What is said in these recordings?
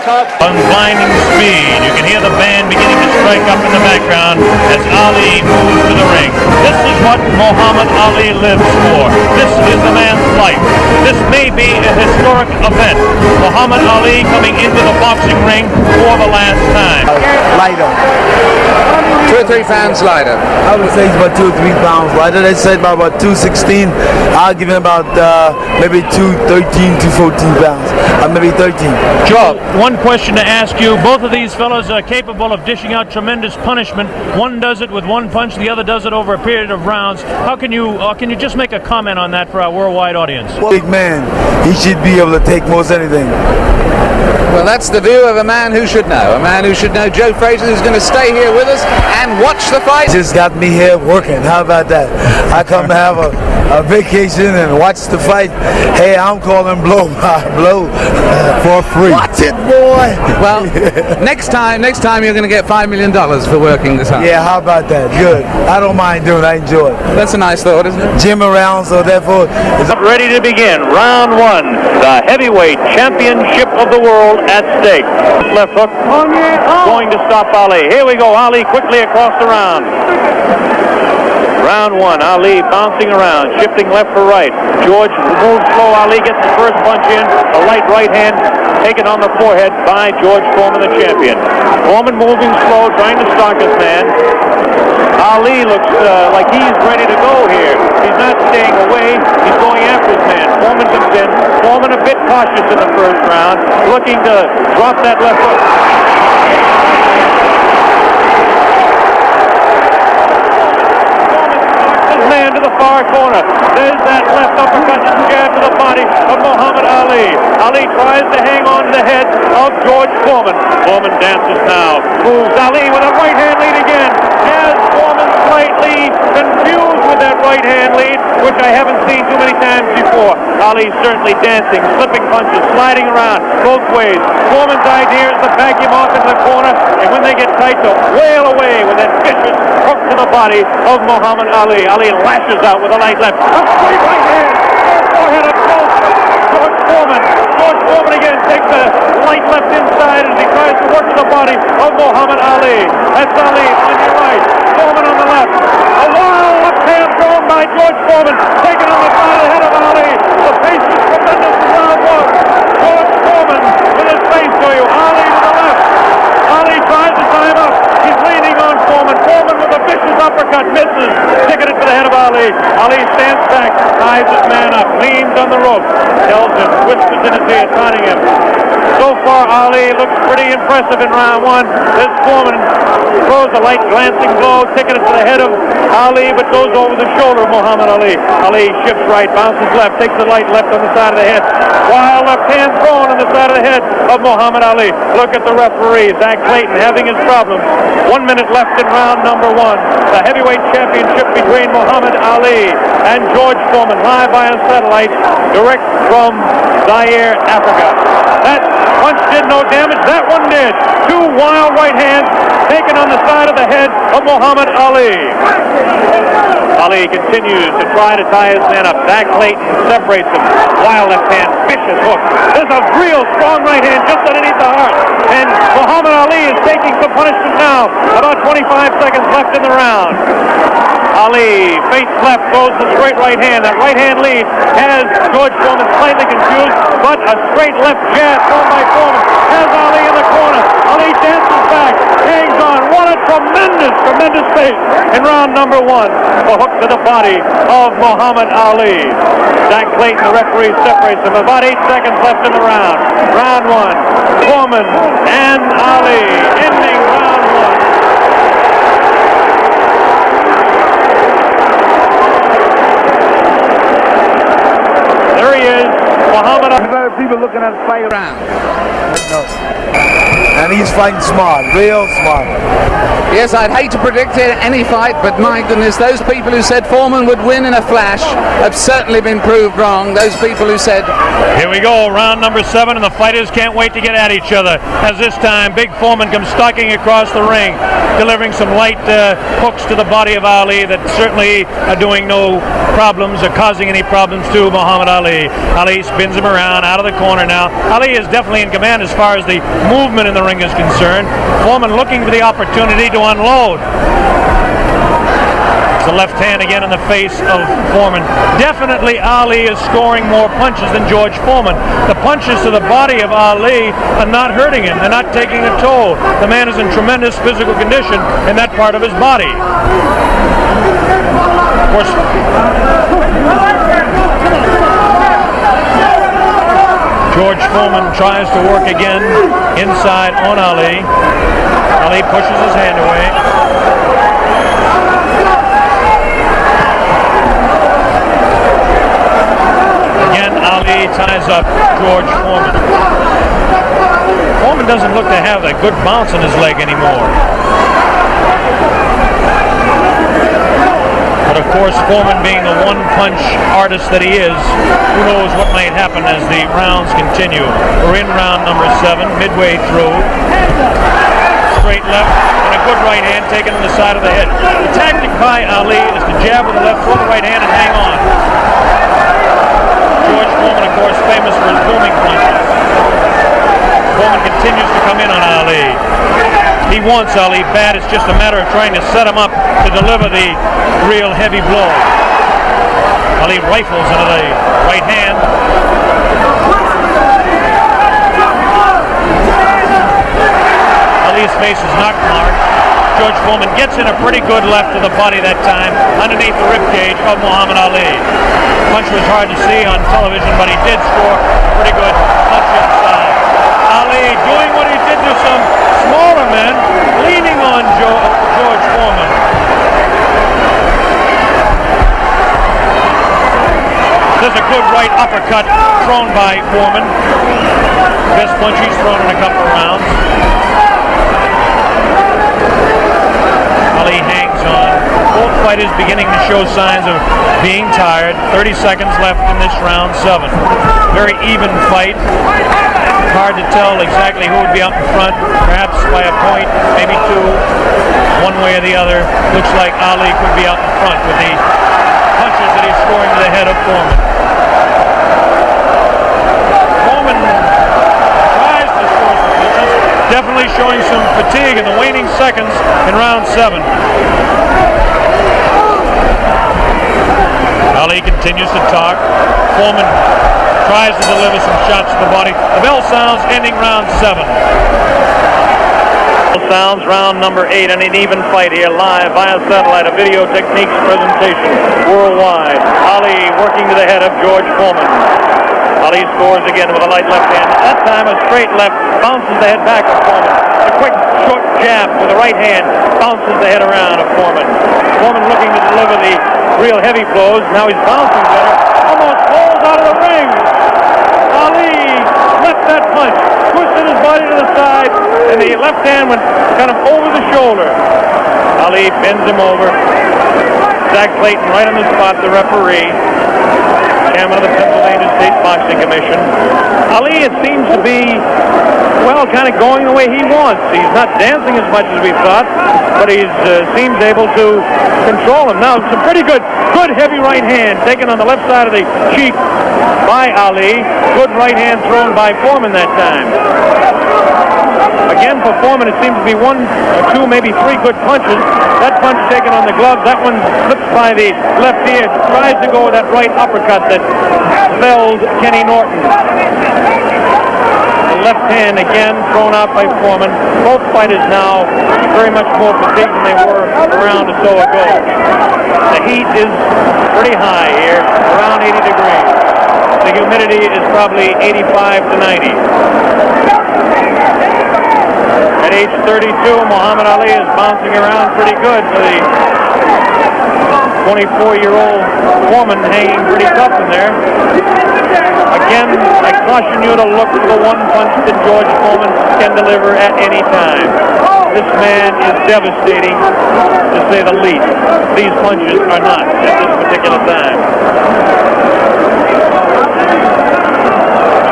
On blinding speed, you can hear the band beginning to strike up in the background as Ali moves to the ring. This is what Muhammad Ali lives for. This is the man's life. This may be a historic event. Muhammad Ali coming into the boxing ring for the last time. Lighter. 2 or 3 pounds lighter. I would say he's about 2 or 3 pounds lighter. They said about 216. I'll give him about maybe 213, 214 pounds. Maybe 13. Joe, one question to ask you. Both of these fellows are capable of dishing out tremendous punishment. One does it with one punch, the other does it over a period of rounds. How can you just make a comment on that for our worldwide audience? Well, big man, he should be able to take most anything. Well, that's the view of a man who should know. A man who should know. Joe Frazier, who's going to stay here with us and watch the fight. Just got me here working. How about that? I come to have a vacation and watch the fight. Hey, I'm calling blow by blow for free. Watch it, boy. Well, next time you're going to get $5 million for working this hard. Yeah, how about that? Good. I don't mind doing it. I enjoy it. That's a nice thought, isn't it? Gym around, so therefore it's ready to begin. Round 1. The heavyweight championship of the world at stake. Left hook going to stop Ali. Here we go. Ali quickly across the round. Round 1. Ali bouncing around, shifting left for right. George moves slow. Ali gets the first punch in. A light right hand taken on the forehead by George Foreman, the champion. Foreman moving slow, trying to stalk his man. Ali looks like he's ready to go here. He's not staying away. He's going after his man. Foreman comes in. Foreman a bit cautious in the first round, looking to drop that left hook. Foreman stalks his man to the far corner. There's that left uppercut jab to the body of Muhammad Ali. Ali tries to hang on to the head of George Foreman. Foreman dances now. Moves Ali with a right hand lead again. Has Foreman slightly confused with that right hand lead, which I haven't seen too many times before. Ali certainly dancing, slipping punches, sliding around both ways. Foreman's idea is to back him off into the corner, and when they get tight, to wail away with that vicious hook to the body of Muhammad Ali. Ali lashes out with a light left. A straight right hand. Forehead of George Foreman. George Foreman again takes a light left inside as he tries to work to the body of Muhammad Ali. That's Ali on your right. Foreman on the left. A wild left hand thrown by George Foreman. Taken on the side of the head of Ali. The pace is tremendous in round 1. George Foreman with his face to you. Ali to the left. Ali tries to time up. He's leaning on Foreman. Foreman with a vicious uppercut. Misses. Ticketed for the head of Ali. Ali stands back. Ties his man up. Leans on the rope. Tells him. Whispers in his ear. Taunting him. So far, Ali looks pretty impressive in round 1. This Foreman throws a light glancing blow, ticketed to the head of Ali, but goes over the shoulder of Muhammad Ali. Ali shifts right, bounces left, takes the light left on the side of the head. Wild left hand thrown on the side of the head of Muhammad Ali. Look at the referee, Zach Clayton, having his problems. 1 minute left in round number 1. The heavyweight championship between Muhammad Ali and George Foreman, live via satellite, direct from Zaire, Africa. That punch did no damage. That one did. 2 wild right hands taken on the side of the head of Muhammad Ali. Ali continues to try to tie his man up. Zach Clayton separates him. Wild left hand, vicious hook. There's a real strong right hand just underneath the heart. And Muhammad Ali is taking some punishment now. About 25 seconds left in the round. Ali feints left, throws the straight right hand. That right hand lead has George Foreman slightly confused, but a straight left jab thrown by Foreman has Ali in the corner. Ali dances back, hangs on. What a tremendous pace in round number 1. A hook to the body of Muhammad Ali. Zach Clayton, the referee, separates them. About 8 seconds left in the round. Round 1. Foreman and Ali ending round 1. There he is, Muhammad Ali. People looking at the fight Round. and he's fighting smart, real smart. Yes, I'd hate to predict any fight, but my goodness, those people who said Foreman would win in a flash have certainly been proved wrong. Those people who said... Here we go, round number 7, and the fighters can't wait to get at each other. As this time, Big Foreman comes stalking across the ring, delivering some light hooks to the body of Ali that certainly are doing no problems or causing any problems to Muhammad Ali. Ali spins him around out of the corner now. Ali is definitely in command as far as the movement in the ring is concerned. Foreman looking for the opportunity to unload. It's the left hand again in the face of Foreman. Definitely Ali is scoring more punches than George Foreman. The punches to the body of Ali are not hurting him. They're not taking a toll. The man is in tremendous physical condition in that part of his body. Of course, George Foreman tries to work again inside on Ali. Ali pushes his hand away. Again, Ali ties up George Foreman. Foreman doesn't look to have that good bounce in his leg anymore. But of course, Foreman being the one-punch artist that he is, who knows what might happen as the rounds continue. We're in round number 7, midway through. Straight left and a good right hand taken on the side of the head. The tactic by Ali is to jab with the left, throw the right hand, and hang on. George Foreman, of course, famous for his booming punches. Foreman continues to come in on Ali. He wants Ali bad. It's just a matter of trying to set him up to deliver the real heavy blow. Ali rifles into the right hand. Ali's face is not marked. George Foreman gets in a pretty good left to the body that time, underneath the ribcage of Muhammad Ali. The punch was hard to see on television, but he did score a pretty good punch inside. Ali doing what he did to some smaller men, leaning on George Foreman. There's a good right uppercut thrown by Foreman. Best punch he's thrown in a couple of rounds. Ali hangs on. Both fighters beginning to show signs of being tired. 30 seconds left in this round 7. Very even fight. Hard to tell exactly who would be up in front, perhaps by a point, maybe 2, one way or the other. Looks like Ali could be out in front with the punches that he's scoring to the head of Foreman. Foreman tries to score some punches, definitely showing some fatigue in the waning seconds in round 7. Ali continues to talk. Foreman tries to deliver some shots to the body. The bell sounds, ending round 7. Bell sounds, round number 8, and an even fight here live via satellite, a video techniques presentation worldwide. Ali working to the head of George Foreman. Ali scores again with a light left hand. That time a straight left bounces the head back of Foreman. A quick short jab with the right hand bounces the head around of Foreman. Foreman looking to deliver the real heavy blows. Now he's bouncing better. Almost falls out of the ring. Ali left that punch, twisted his body to the side, and the left hand went kind of over the shoulder. Ali bends him over. Zach Clayton right on the spot, the referee, chairman of the Pennsylvania State Boxing Commission. Ali, it seems to be, well, kind of going the way he wants. He's not dancing as much as we thought, but he seems able to control him. Now, some pretty good heavy right hand taken on the left side of the cheek by Ali. Good right hand thrown by Foreman that time. Again, for Foreman, it seems to be 1 or 2, maybe 3 good punches. That punch taken on the glove, that one slips by the left ear, tries to go with that right uppercut that felled Kenny Norton. The left hand again thrown out by Foreman. Both fighters now very much more fatigued than they were a round or so ago. The heat is pretty high here, around 80 degrees. The humidity is probably 85 to 90. At age 32, Muhammad Ali is bouncing around pretty good for the 24-year-old Foreman hanging pretty tough in there. Again, I caution you to look for the one punch that George Foreman can deliver at any time. This man is devastating, to say the least. These punches are not at this particular time.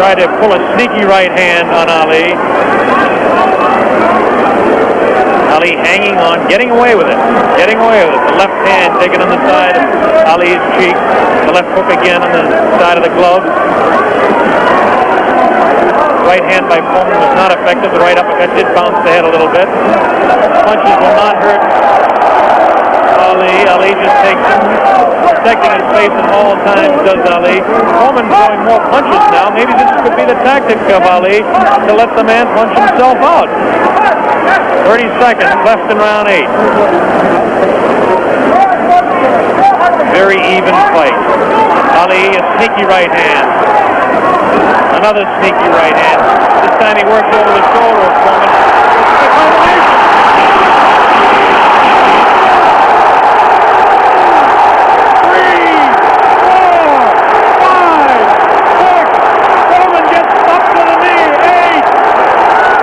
Tried to pull a sneaky right hand on Ali. Ali hanging on, getting away with it. Getting away with it. The left hand taken on the side of Ali's cheek. The left hook again on the side of the glove. Right hand by Foreman was not effective. The right uppercut did bounce the head a little bit. Punches will not hurt Ali. Ali just takes him, protecting his face at all times, does Ali. Foreman throwing more punches now. Maybe this could be the tactic of Ali to let the man punch himself out. 30 seconds left in round 8. Very even fight. Ali, a sneaky right hand. Another sneaky right hand. This time he works over the shoulder of Foreman. It's a combination. 3, 4, 5, 6. Foreman gets up to the knee. 8.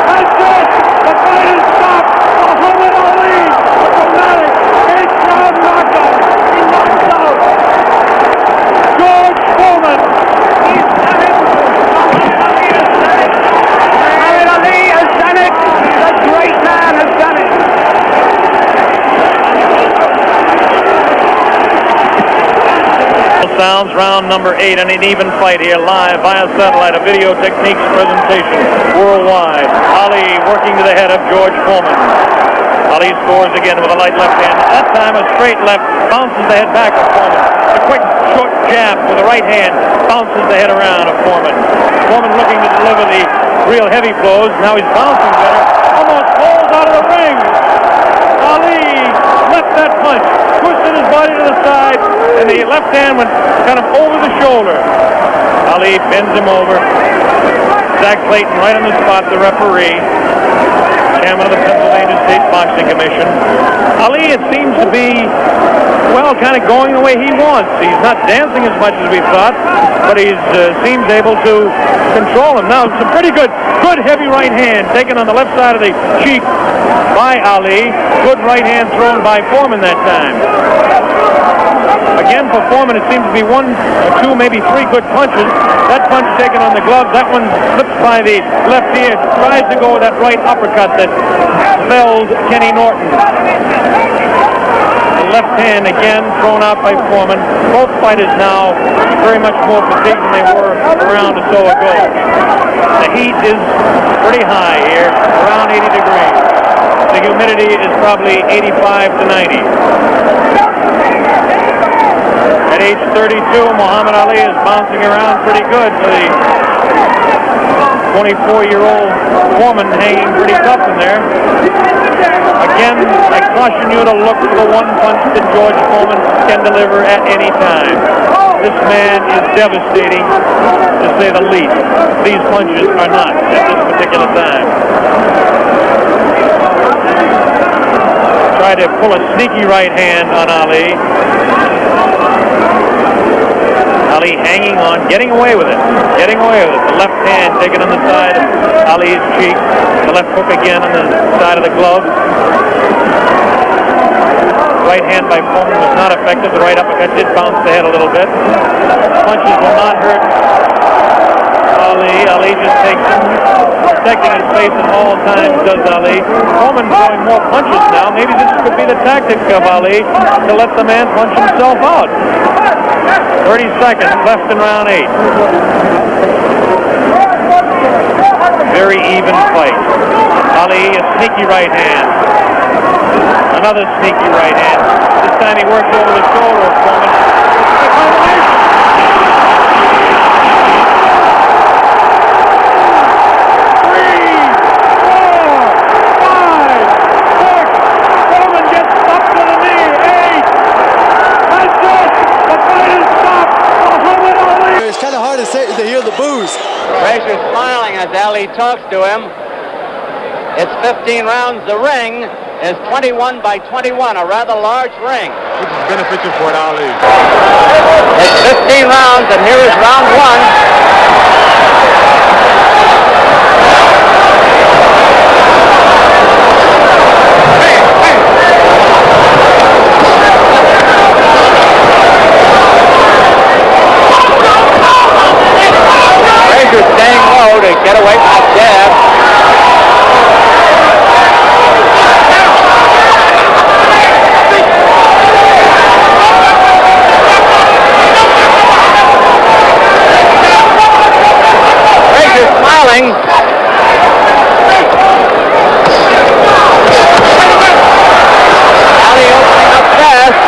That's it. The fight is stopped. Muhammad Ali. A dramatic 8-round knockout. He knocks out George Foreman. He's done it. Muhammad Ali has done it. The great man has done it. Sounds round number 8 and an even fight here live via satellite, a Video Techniques presentation worldwide. Ali working to the head of George Foreman. Ali scores again with a light left hand. That time a straight left bounces the head back of Foreman. A quick short jab with the right hand bounces the head around of Foreman. Foreman looking to deliver the real heavy blows. Now he's bouncing better. Almost falls out of the ring. Ali left that punch, twisted his body to the side, and the left hand went kind of over the shoulder. Ali bends him over. Zach Clayton right on the spot, the referee, chairman of the Pennsylvania State Boxing Commission. Ali, it seems to be, well, kind of going the way he wants. He's not dancing as much as we thought, but he seems able to control him. Now, some pretty good heavy right hand taken on the left side of the cheek by Ali. Good right hand thrown by Foreman that time. Again, for Foreman, it seems to be 1 or 2, maybe 3 good punches. That punch taken on the glove, that one slips by the left ear, tries to go with that right uppercut that felled Kenny Norton. The left hand again thrown out by Foreman. Both fighters now very much more fatigued than they were a round or so ago. The heat is pretty high here, around 80 degrees. The humidity is probably 85 to 90. At age 32, Muhammad Ali is bouncing around pretty good for the 24-year-old Foreman hanging pretty tough in there. Again, I caution you to look for the one punch that George Foreman can deliver at any time. This man is devastating, to say the least. These punches are not at this particular time. Tried to pull a sneaky right hand on Ali. Ali hanging on, getting away with it. Getting away with it. The left hand taken on the side of Ali's cheek. The left hook again on the side of the glove. Right hand by Foreman was not effective. The right uppercut did bounce the head a little bit. Punches will not hurt Ali. Ali just takes him, protecting his face at all times, does Ali. Foreman throwing more punches now. Maybe this could be the tactic of Ali to let the man punch himself out. 30 seconds left in round 8. Very even fight. Ali, a sneaky right hand. Another sneaky right hand. This time he works over the shoulder of Foreman. It's a combination. 3, 4, 5, 6. Foreman gets up to the knee. 8. That's it. The fight is stopped. Muhammad Ali. It's kind of hard to hear the boos. Fraser's smiling as Ali talks to him. It's 15 rounds the ring. is 21 by 21, a rather large ring. Which is beneficial for Ali. It's 15 rounds, and here is round one. Frazier staying low to get away from the jab. Frazier smiling. Ali opening up fast.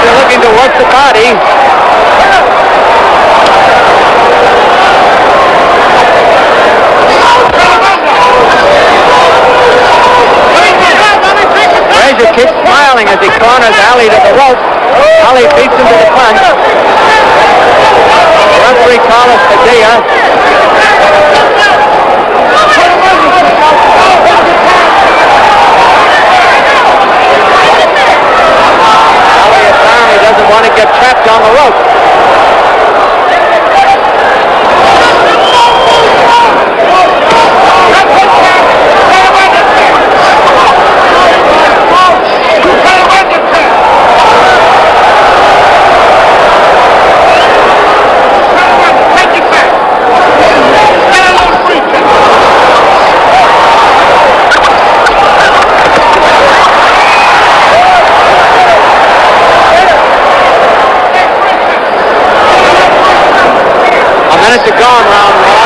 Looking to work the body. Frazier keeps smiling as he corners Ali to the rope. Ali beats him to the punch. Referee Carlos Padilla. He doesn't want to get trapped on the rope. To go on round one.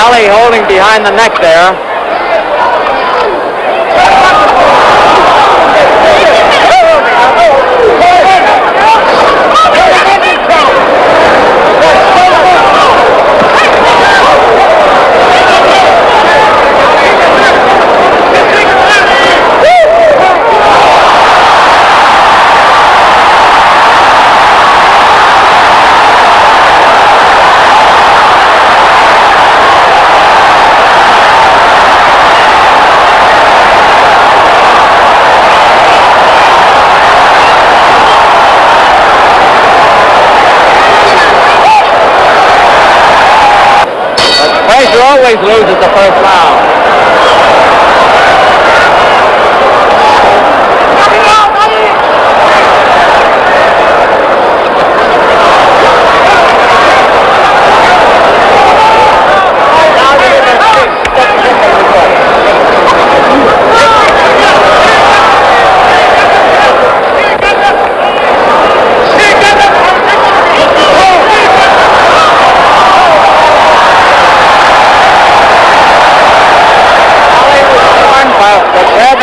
Ali holding behind the neck there. Frazier always loses the first round.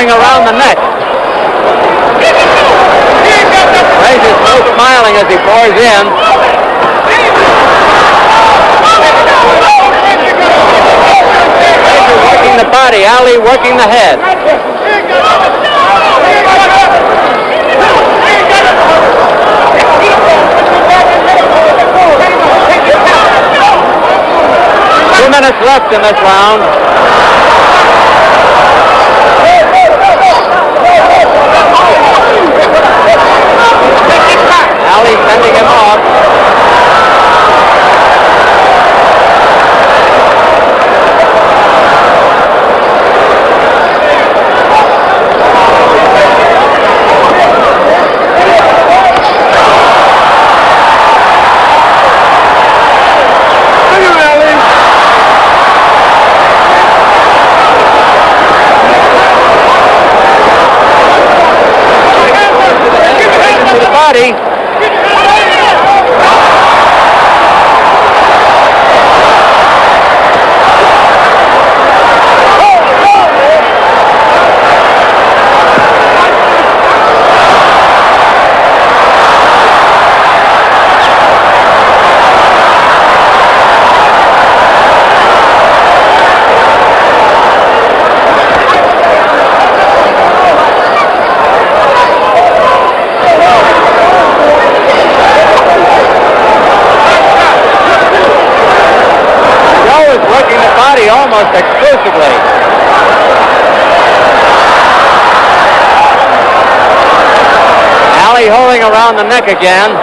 Around the neck. Frazier's still smiling as he pours in. Frazier working the body, Ali working the head. 2 minutes left in this round. Ali sending him off. Body. almost exclusively. Ali holding around the neck again.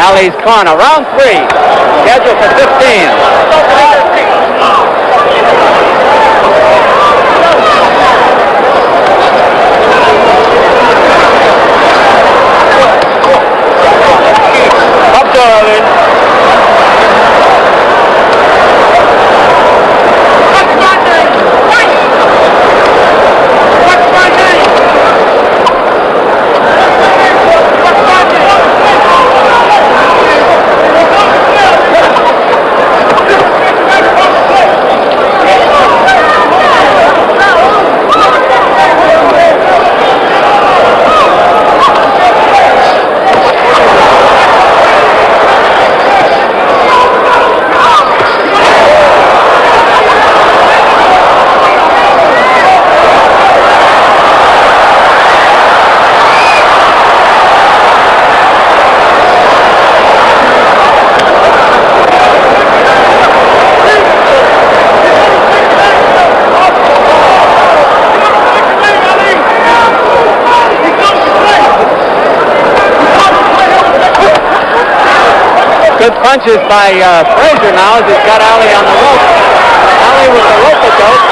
Ali's corner, round 3, scheduled for 15. Up to Ali. Good punches by Frazier now as he's got Ali on the rope. Ali with the rope-a-dope.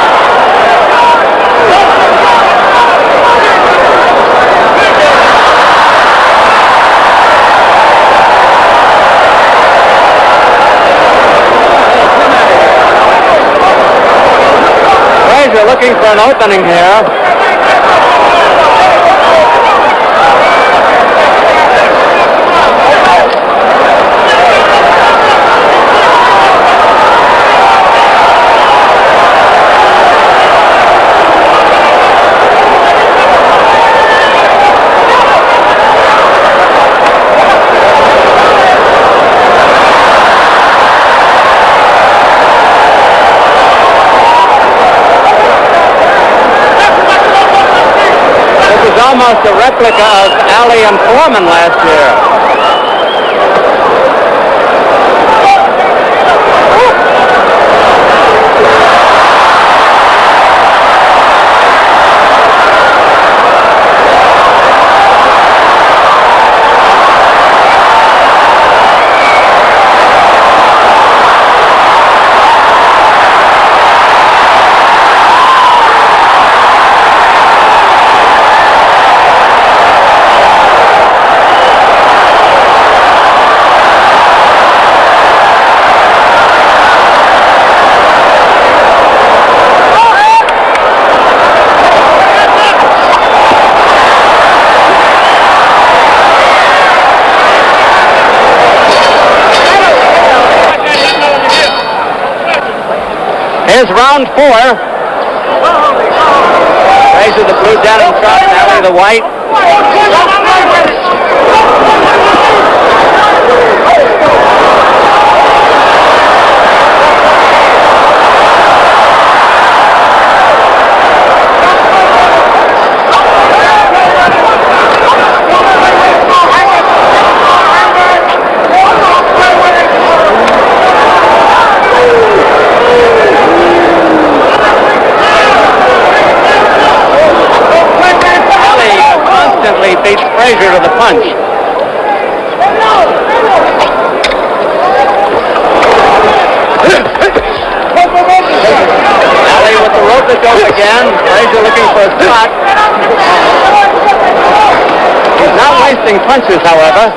Frazier looking for an opening here. Almost a replica of Ali and Foreman last year. Here's round 4. Frazier the blue denim trunk, Ali the white. Beats Frazier to the punch. Ali with the rope-a-dope again. Frazier looking for a spot. He's not wasting punches, however.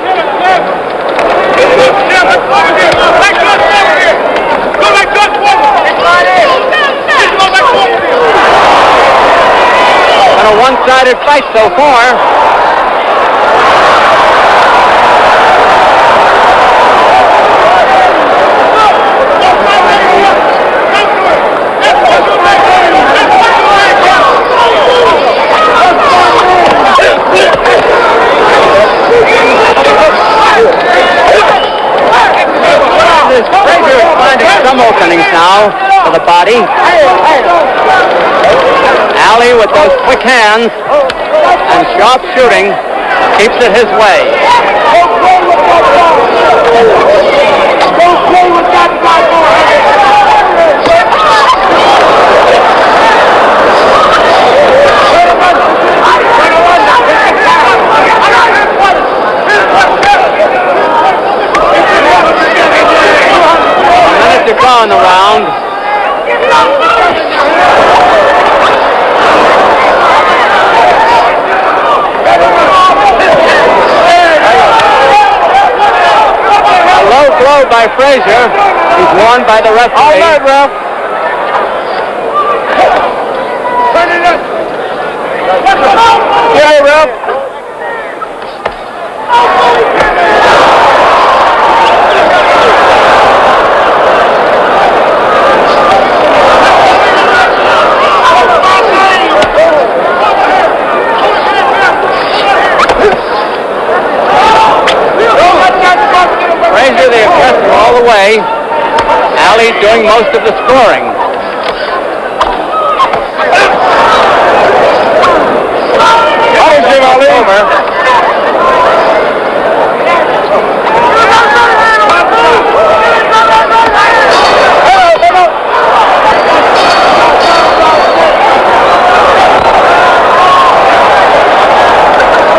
And a one-sided fight so far. Ali with those quick hands and sharp shooting keeps it his way. A minute to go in the round. Blow by Frazier. He's warned by the referee. All right, ref. Yeah, ref. Frazier the aggressor all the way. Ali doing most of the scoring. Over.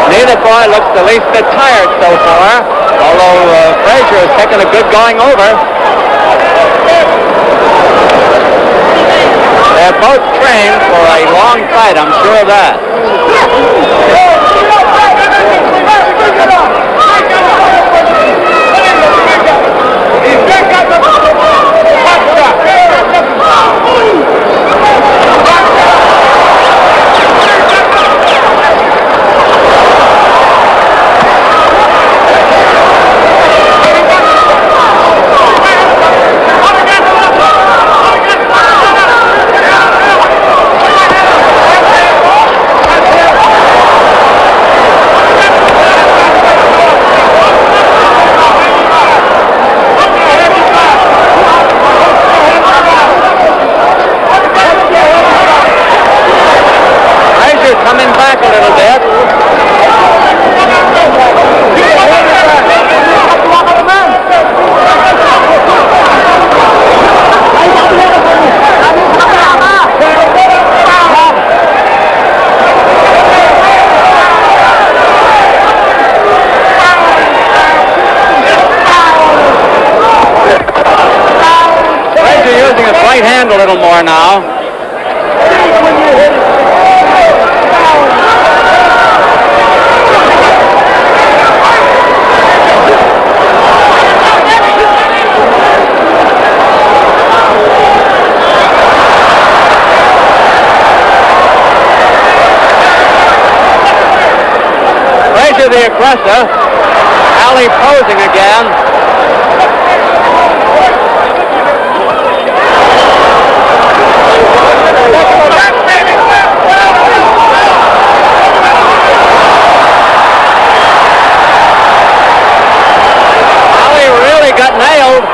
Neither boy looks the least bit tired so far, although Frazier has taken a good going over. They're both trained for a long fight, I'm sure of that. Coming back a little bit. Frazier using his right hand a little more now. The aggressor, Ali posing again. Ali really got nailed.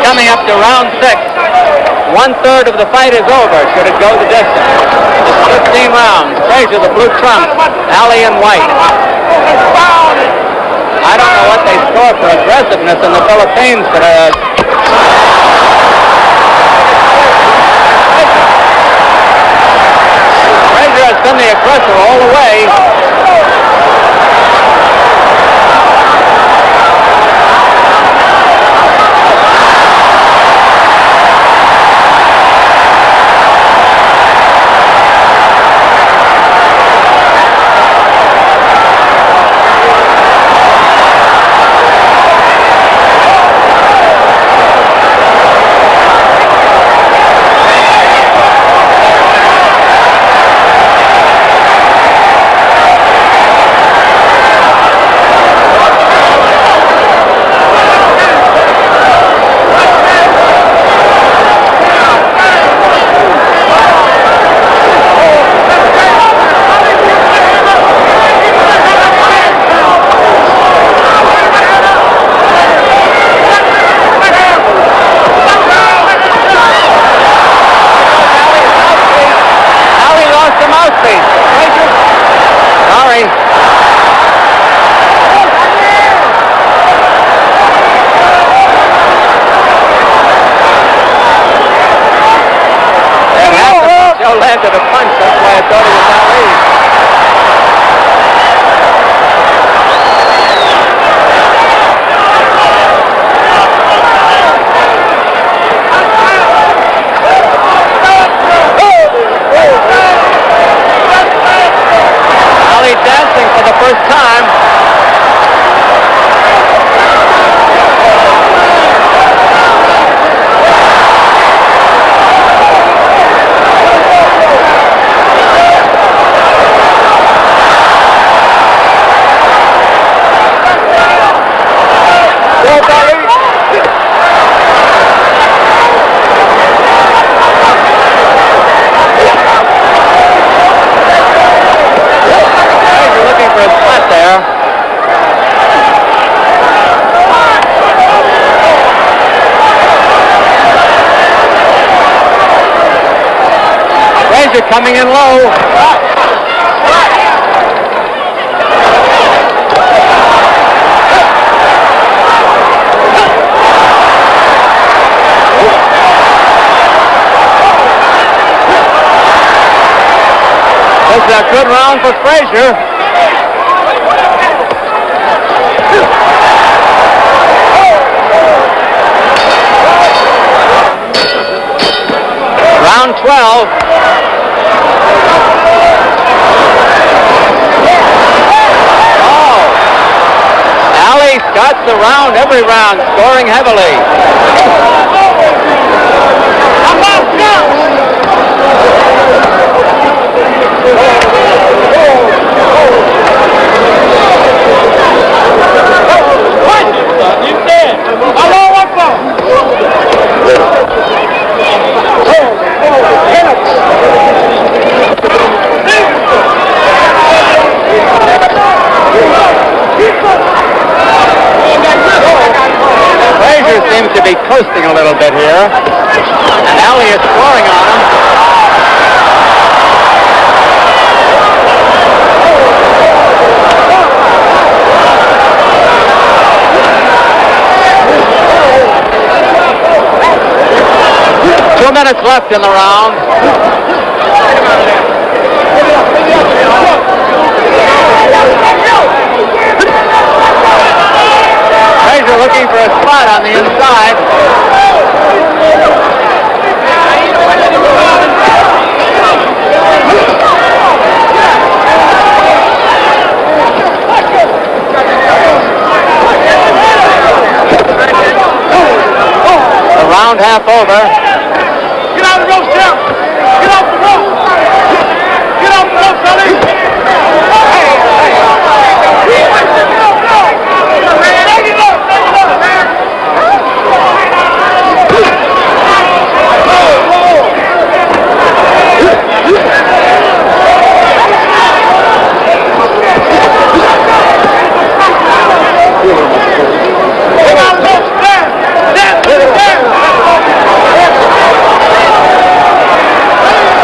Coming up to round 6. 1/3 of the fight is over, should it go the distance. It's 15 rounds. Frazier, the blue trump. Ali in white. I don't know what they score for aggressiveness in the Philippines, but Frazier has been the aggressor all the way. Looking for a spot there. Frazier coming in low. This is a good round for Frazier. Round 12. Ali starts the round, every round, scoring heavily. Frazier seems to be coasting a little bit here, and Ali is scoring on him. Two minutes left in the round. Frazier looking for a spot on the inside. The round half over. Get out of the rope, Sheriff! Get off the rope! Get off the rope, Sonny!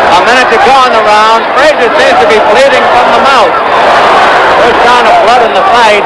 A minute to go on the round. Frazier seems to be bleeding from the mouth. There's sign of blood in the fight.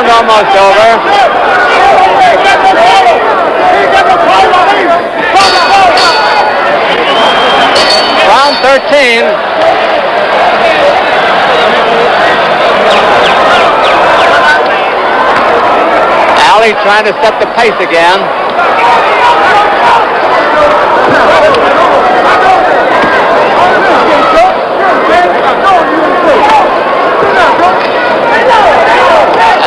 Almost over. Round 13. Ali trying to set the pace again.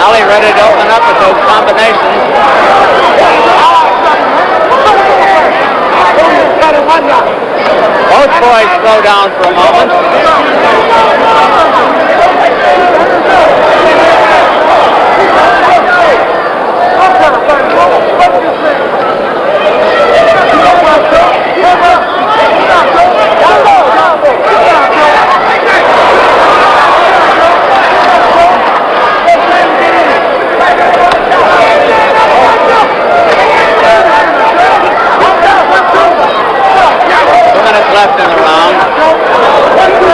Ali ready to open up with those combinations. Both boys slow down for a moment. Left in the round.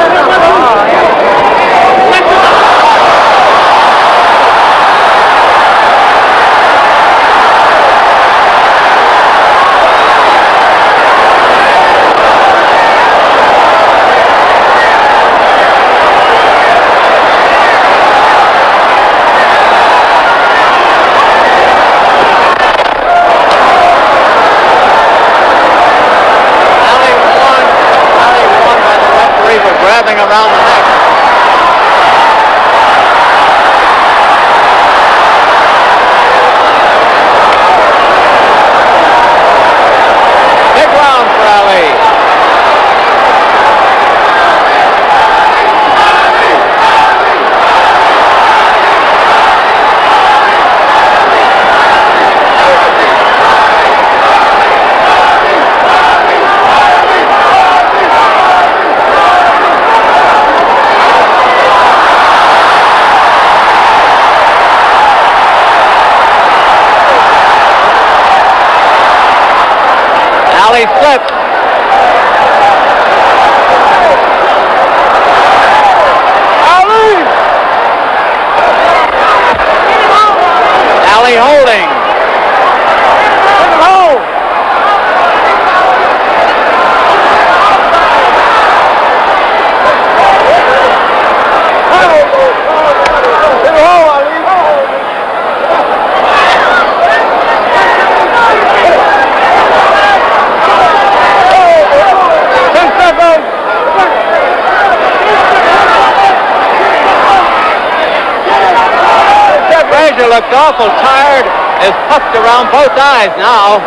looked awful tired, is puffed around both eyes now.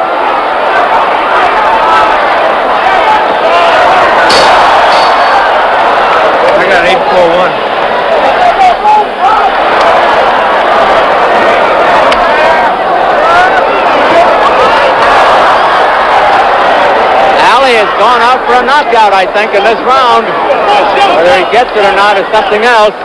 I got 8-4-1. Ali has gone out for a knockout, I think, in this round. Whether he gets it or not is something else.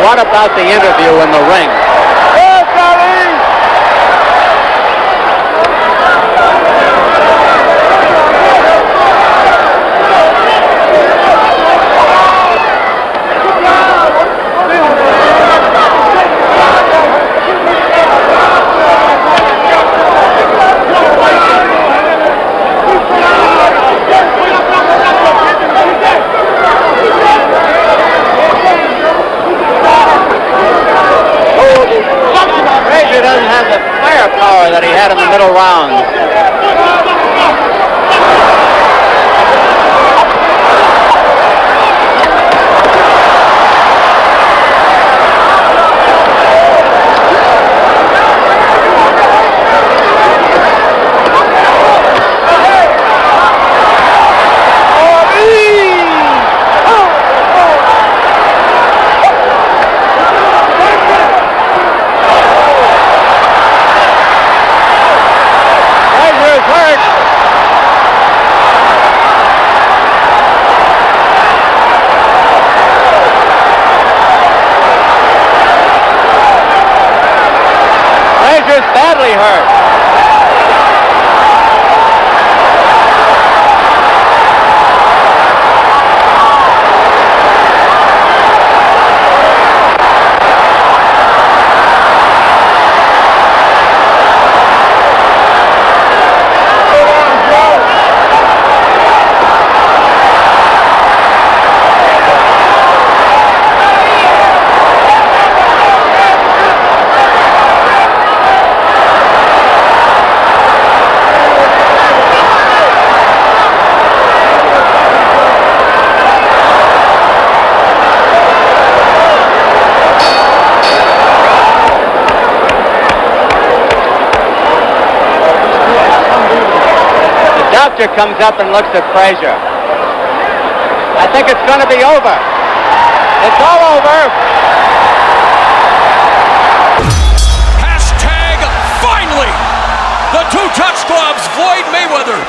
What about the interview in the ring? Doesn't have the firepower that he had in the middle rounds. Badly hurt. Doctor comes up and looks at Frazier. I think it's going to be over. It's all over. Hashtag finally. The two touch gloves, Floyd Mayweather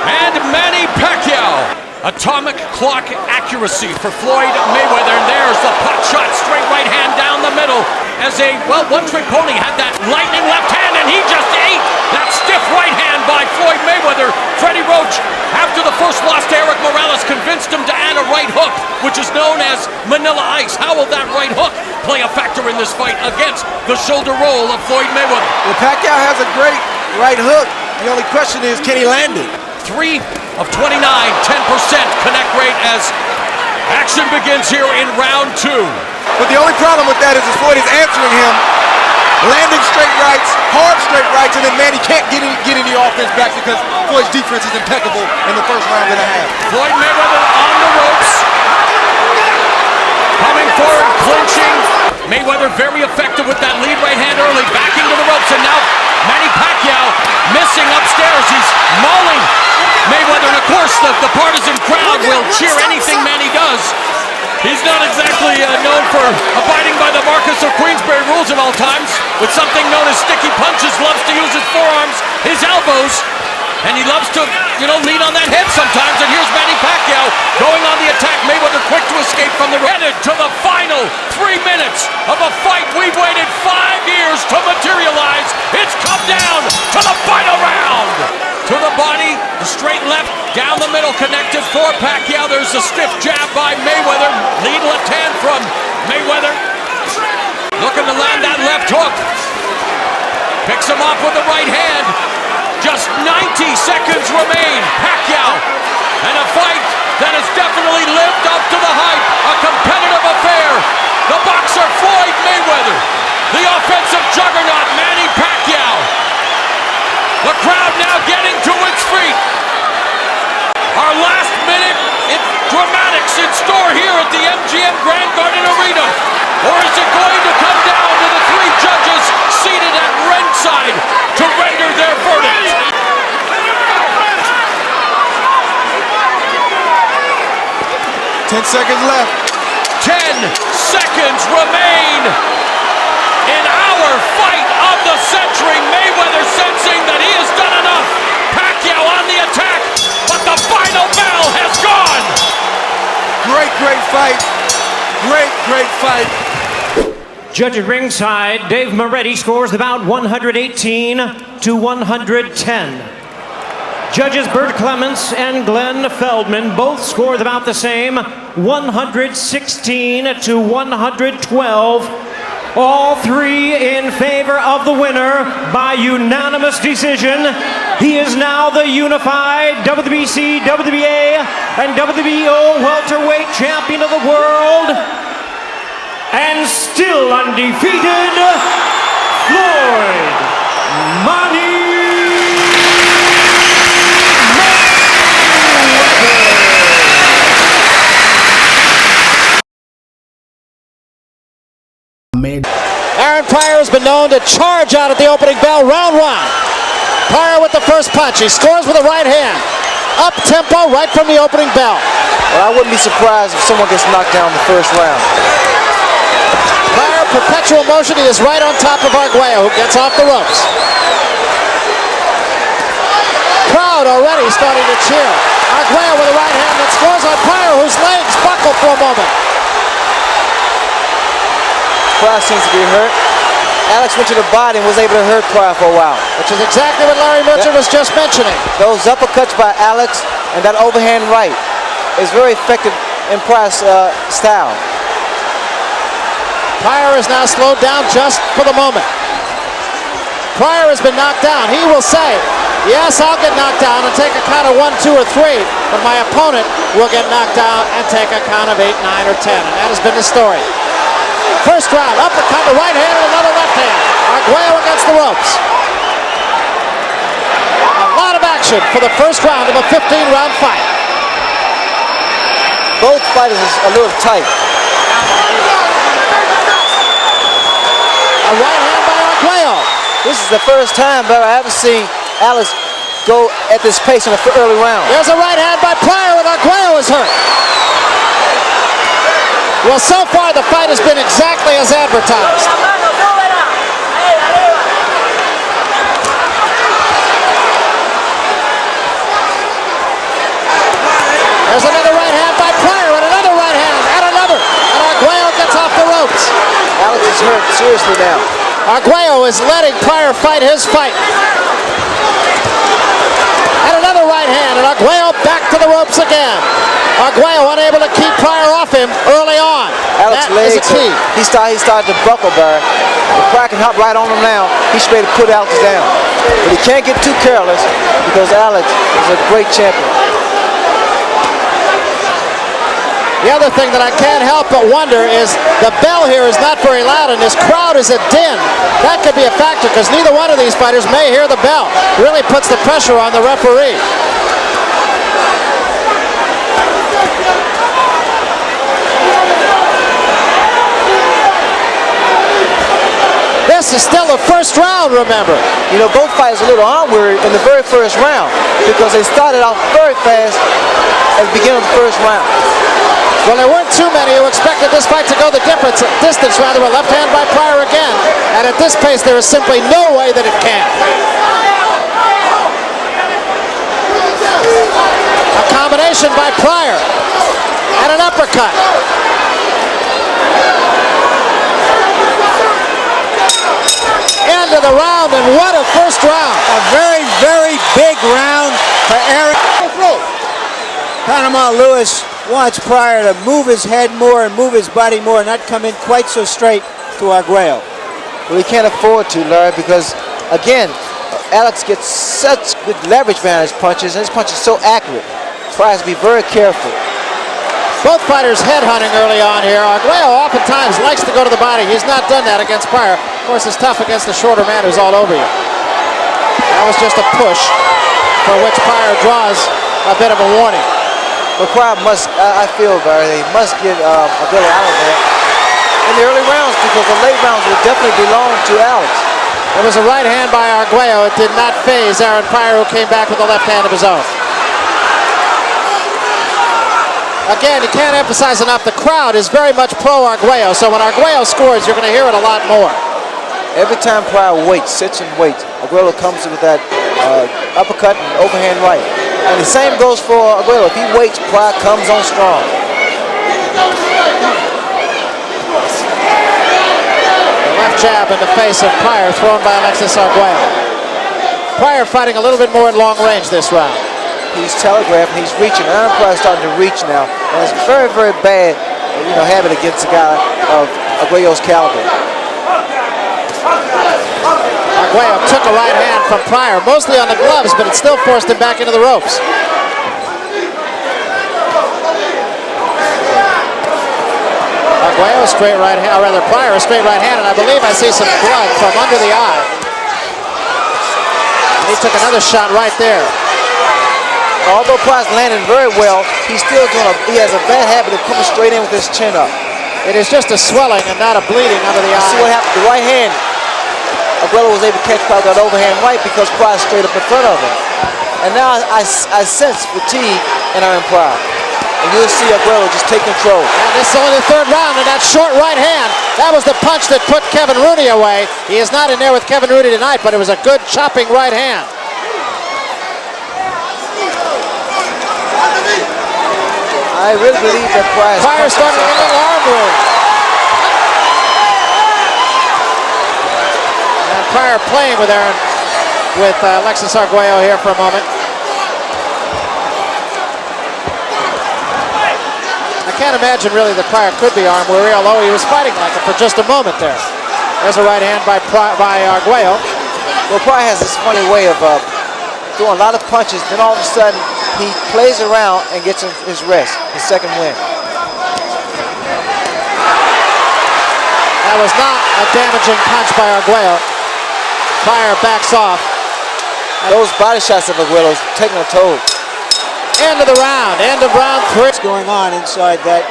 and Manny Pacquiao. Atomic clock accuracy for Floyd Mayweather. And there's the pot shot, straight right hand down the middle. As a, well, one-trick pony had that lightning left hand, and he just ate that stiff right hand by Floyd Mayweather. Freddie Roach, after the first loss to Eric Morales, convinced him to add a right hook, which is known as Manila Ice. How will that right hook play a factor in this fight against the shoulder roll of Floyd Mayweather? Well, Pacquiao has a great right hook. The only question is, can he land it? 3 of 29, 10% connect rate as action begins here in round 2. But the only problem with that is Floyd is answering him, landing straight rights, hard straight rights, and then Manny can't get any offense back because Floyd's defense is impeccable in the first round and a half. Floyd Mayweather on the ropes, coming forward, clinching. Mayweather very effective with that lead right hand early, backing to the ropes, and now Manny Pacquiao missing upstairs. He's mauling Mayweather, and of course the partisan crowd will cheer anything Manny does. He's not exactly known for abiding by the Marcus of Queensberry rules at all times. With something known as sticky punches, loves to use his forearms, his elbows. And he loves to, lean on that head sometimes. And here's Manny Pacquiao going on the attack. Mayweather quick to escape from the headed to the final 3 minutes of a fight we've waited 5 years to materialize. It's come down to the final round. To the body, the straight left, down the middle, connected for Pacquiao. There's a stiff jab by Mayweather. Lead left hand from Mayweather. Looking to land that left hook. Picks him off with the right hand. Just 90 seconds remain. Pacquiao, and a fight that has definitely lived up to the hype. A competitive affair. The boxer Floyd Mayweather. The offensive juggernaut Manny Pacquiao. The crowd now getting to its feet. Our last minute dramatics in store here at the MGM Grand Garden Arena. Or is it going to come down to the 3 judges seated at ringside to render their verdict? Ten seconds left. 10 seconds remain in our fight of the century. Mayweather sensing that he has done enough. Pacquiao on the attack, but the final bell has gone. Great fight. Great fight. Judge at ringside, Dave Moretti scores about 118 to 110. Judges Bert Clements and Glenn Feldman both scored about the same, 116 to 112. All 3 in favor of the winner by unanimous decision. He is now the unified WBC, WBA, and WBO welterweight champion of the world. And still undefeated, Floyd Money Mayweather. Aaron Pryor has been known to charge out at the opening bell, round 1. Pryor with the first punch. He scores with the right hand. Up tempo right from the opening bell. Well, I wouldn't be surprised if someone gets knocked down in the first round. Pryor, perpetual motion. He is right on top of Arguello, who gets off the ropes. Crowd already starting to cheer. Arguello with the right hand that scores on Pryor, whose legs buckle for a moment. Pryor seems to be hurt. Alex went to the body and was able to hurt Pryor for a while. Which is exactly what Larry Merchant was just mentioning. Those uppercuts by Alex and that overhand right is very effective in Pryor's style. Pryor is now slowed down just for the moment. Pryor has been knocked down. He will say, yes, I'll get knocked down and take a count of 1, 2, or 3, but my opponent will get knocked down and take a count of 8, 9, or 10. And that has been the story. First round, uppercut, the right hand and another left hand. Arguello against the ropes. A lot of action for the first round of a 15-round fight. Both fighters are a little tight. A right hand by Arguello. This is the first time I've ever seen Alex go at this pace in the early round. There's a right hand by Pryor and Arguello is hurt. Well, so far the fight has been exactly as advertised. There's another right hand by Pryor and another right hand and another. And Arguello gets off the ropes. Alex is hurt seriously now. Arguello is letting Pryor fight his fight. And another right hand, and Arguello back to the ropes again. Arguello unable to keep Pryor off him early on. Alex that legs, is a key. He started to buckle there. If Pryor can hop right on him now, he should be able to put Alex down. But he can't get too careless because Alex is a great champion. The other thing that I can't help but wonder is the bell here is not very loud and this crowd is a din. That could be a factor because neither one of these fighters may hear the bell. Really puts the pressure on the referee. This is still the first round, remember. You know, both fighters a little arm weary in the very first round because they started off very fast at the beginning of the first round. Well, there weren't too many who expected this fight to go the distance, rather, a left hand by Pryor again. And at this pace, there is simply no way that it can. combination by Pryor. And an uppercut. End of the round, and what a first round. A very, very big round for Eric. Panama Lewis wants Pryor to move his head more and move his body more and not come in quite so straight to Arguello. Well, he can't afford to, Larry, because, again, Alex gets such good leverage behind his punches, and his punch is so accurate. Pryor has to be very careful. Both fighters headhunting early on here. Arguello oftentimes likes to go to the body. He's not done that against Pryor. Of course, it's tough against the shorter man who's all over you. That was just a push for which Pryor draws a bit of a warning. But Pryor must, I feel, Barry, they must get Arguello out of there in the early rounds, because the late rounds will definitely belong to Alex. There was a right hand by Arguello. It did not faze Aaron Pryor, who came back with a left hand of his own. Again, you can't emphasize enough, the crowd is very much pro-Arguello, so when Arguello scores, you're going to hear it a lot more. Every time Pryor waits, sits and waits, Arguello comes with that uppercut and overhand right. And the same goes for Arguello. If he waits, Pryor comes on strong. The left jab in the face of Pryor, thrown by Alexis Arguello. Pryor fighting a little bit more in long range this round. He's telegraphing, he's reaching. Aaron Pryor's starting to reach now. And it's very, very bad, habit against a guy of Arguello's caliber. Arguello took a right hand from Pryor, mostly on the gloves, but it still forced him back into the ropes. Arguello, straight right hand, or rather Pryor, a straight right hand, and I believe I see some blood from under the eye. And he took another shot right there. Although Pryor's landing very well, he has a bad habit of coming straight in with his chin up. It is just a swelling and not a bleeding under the eye. See what happened? The right hand, Arguello was able to catch Pryor with that overhand right because Pryor's straight up in front of him. And now I sense fatigue in Aaron Pryor. And you'll see Arguello just take control. And this is only the third round, and that short right hand, that was the punch that put Kevin Rooney away. He is not in there with Kevin Rooney tonight, but it was a good chopping right hand. I really believe that Pryor's starting to get a little arm room. And Pryor playing with Alexis Arguello here for a moment. I can't imagine really that Pryor could be arm weary, although he was fighting like it for just a moment there. There's a right hand by Arguello. Well, Pryor has this funny way of throwing a lot of punches, then all of a sudden he plays around and gets his rest, his second win. That was not a damaging punch by Arguello. Pryor backs off. Those body shots of Arguello's taking a toll. End of the round, end of round 3. What's going on inside that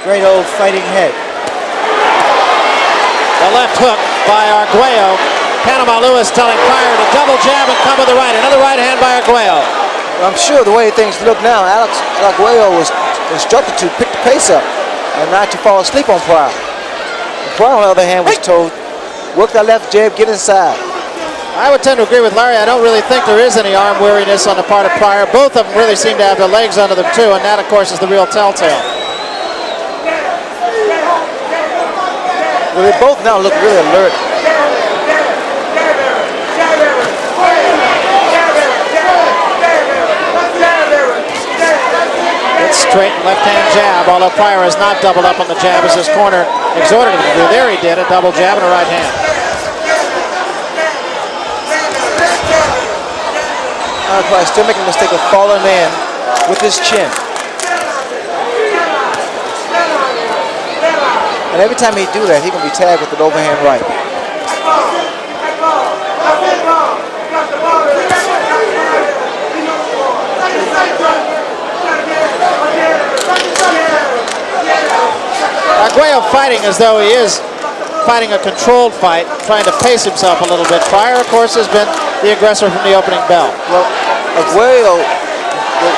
great old fighting head? The left hook by Arguello. Panama Lewis telling Pryor to double jab and come with the right. Another right hand by Arguello. I'm sure the way things look now, Arguello was instructed to pick the pace up and not to fall asleep on Pryor. Pryor, on the other hand, was told, work that left jab, get inside. I would tend to agree with Larry. I don't really think there is any arm weariness on the part of Pryor. Both of them really seem to have their legs under them too, and that, of course, is the real telltale. Well, they both now look really alert. It's straight left-hand jab, although Pryor has not doubled up on the jab as his corner exhorted him to do. There he did, a double jab and a right hand. Pryor still making the mistake of falling in with his chin. And every time he do that, he's going to be tagged with an overhand right. Arguello fighting as though he is fighting a controlled fight, trying to pace himself a little bit. Pryor, of course, has been the aggressor from the opening bell. Well, Arguello,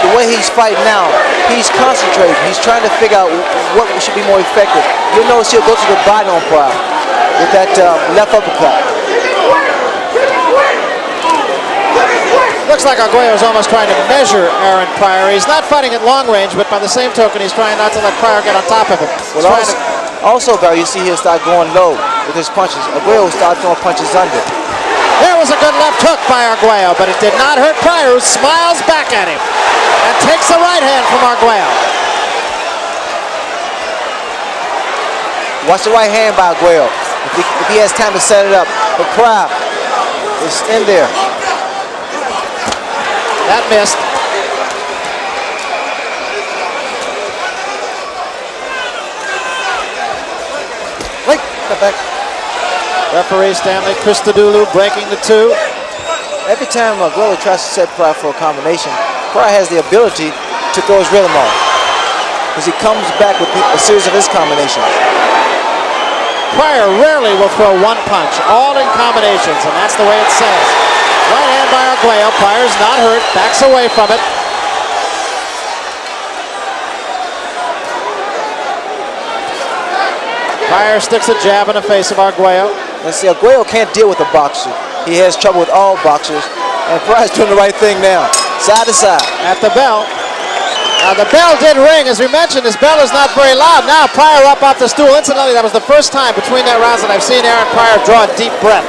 the way he's fighting now, he's concentrating. He's trying to figure out what should be more effective. You'll notice he'll go to the body on Pryor with that left uppercut. Looks like Arguello is almost trying to measure Aaron Pryor. He's not fighting at long range, but by the same token, he's trying not to let Pryor get on top of him. Well, also, Barry, you see he'll start going low with his punches. Arguello will start throwing punches under. There was a good left hook by Arguello, but it did not hurt Pryor, who smiles back at him and takes the right hand from Arguello. Watch the right hand by Arguello. If he has time to set it up. But Pryor is in there. That missed. Wait, come back. Referee Stanley Christodoulou breaking the 2. Every time Arguello tries to set Pryor for a combination, Pryor has the ability to throw his rhythm off, because he comes back with a series of his combinations. Pryor rarely will throw one punch, all in combinations, and that's the way it says. Right hand by Arguello. Pryor's not hurt, backs away from it. Pryor sticks a jab in the face of Arguello. Let's see, Arguello can't deal with a boxer. He has trouble with all boxers, and Pryor's doing the right thing now, side to side. At the bell. Now the bell did ring, as we mentioned. This bell is not very loud. Now Pryor up off the stool. Incidentally, that was the first time between their rounds that I've seen Aaron Pryor draw a deep breath.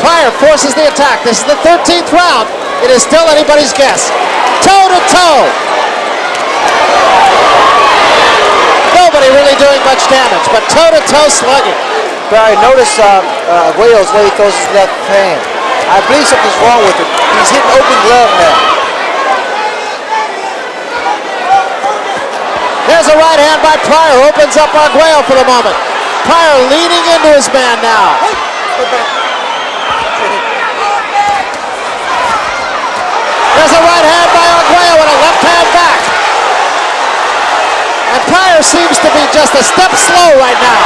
Pryor forces the attack. This is the 13th round. It is still anybody's guess. Toe to toe. Nobody really doing much damage, but toe to toe slugging. Barry, notice Arguello's way he throws his left hand. I believe something's wrong with it. He's hitting open glove now. There's a right hand by Pryor. Opens up Arguello for the moment. Pryor leaning into his man now. There's a right hand by Arguello and a left hand back. And Pryor seems to be just a step slow right now.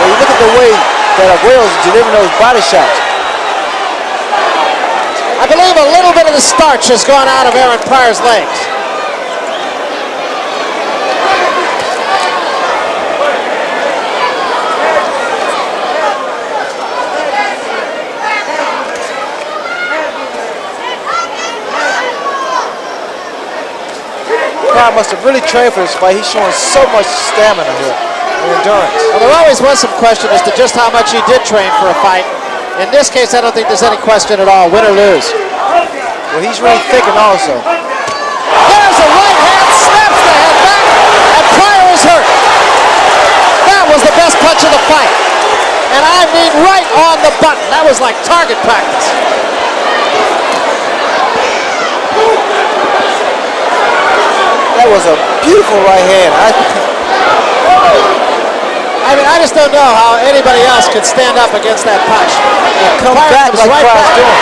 Well, you look at the way that Arguello's delivering those body shots. I believe a little bit of the starch has gone out of Aaron Pryor's legs. Pryor must have really trained for this fight. He's showing so much stamina here and endurance. Well, there always was some question as to just how much he did train for a fight. In this case, I don't think there's any question at all, win or lose. Well, he's really thinking also. There's a right hand, snaps the head back, and Pryor is hurt. That was the best punch of the fight. And I mean right on the button. That was like target practice. That was a beautiful right hand. I mean, I just don't know how anybody else could stand up against that punch. Come back like Pryor's doing.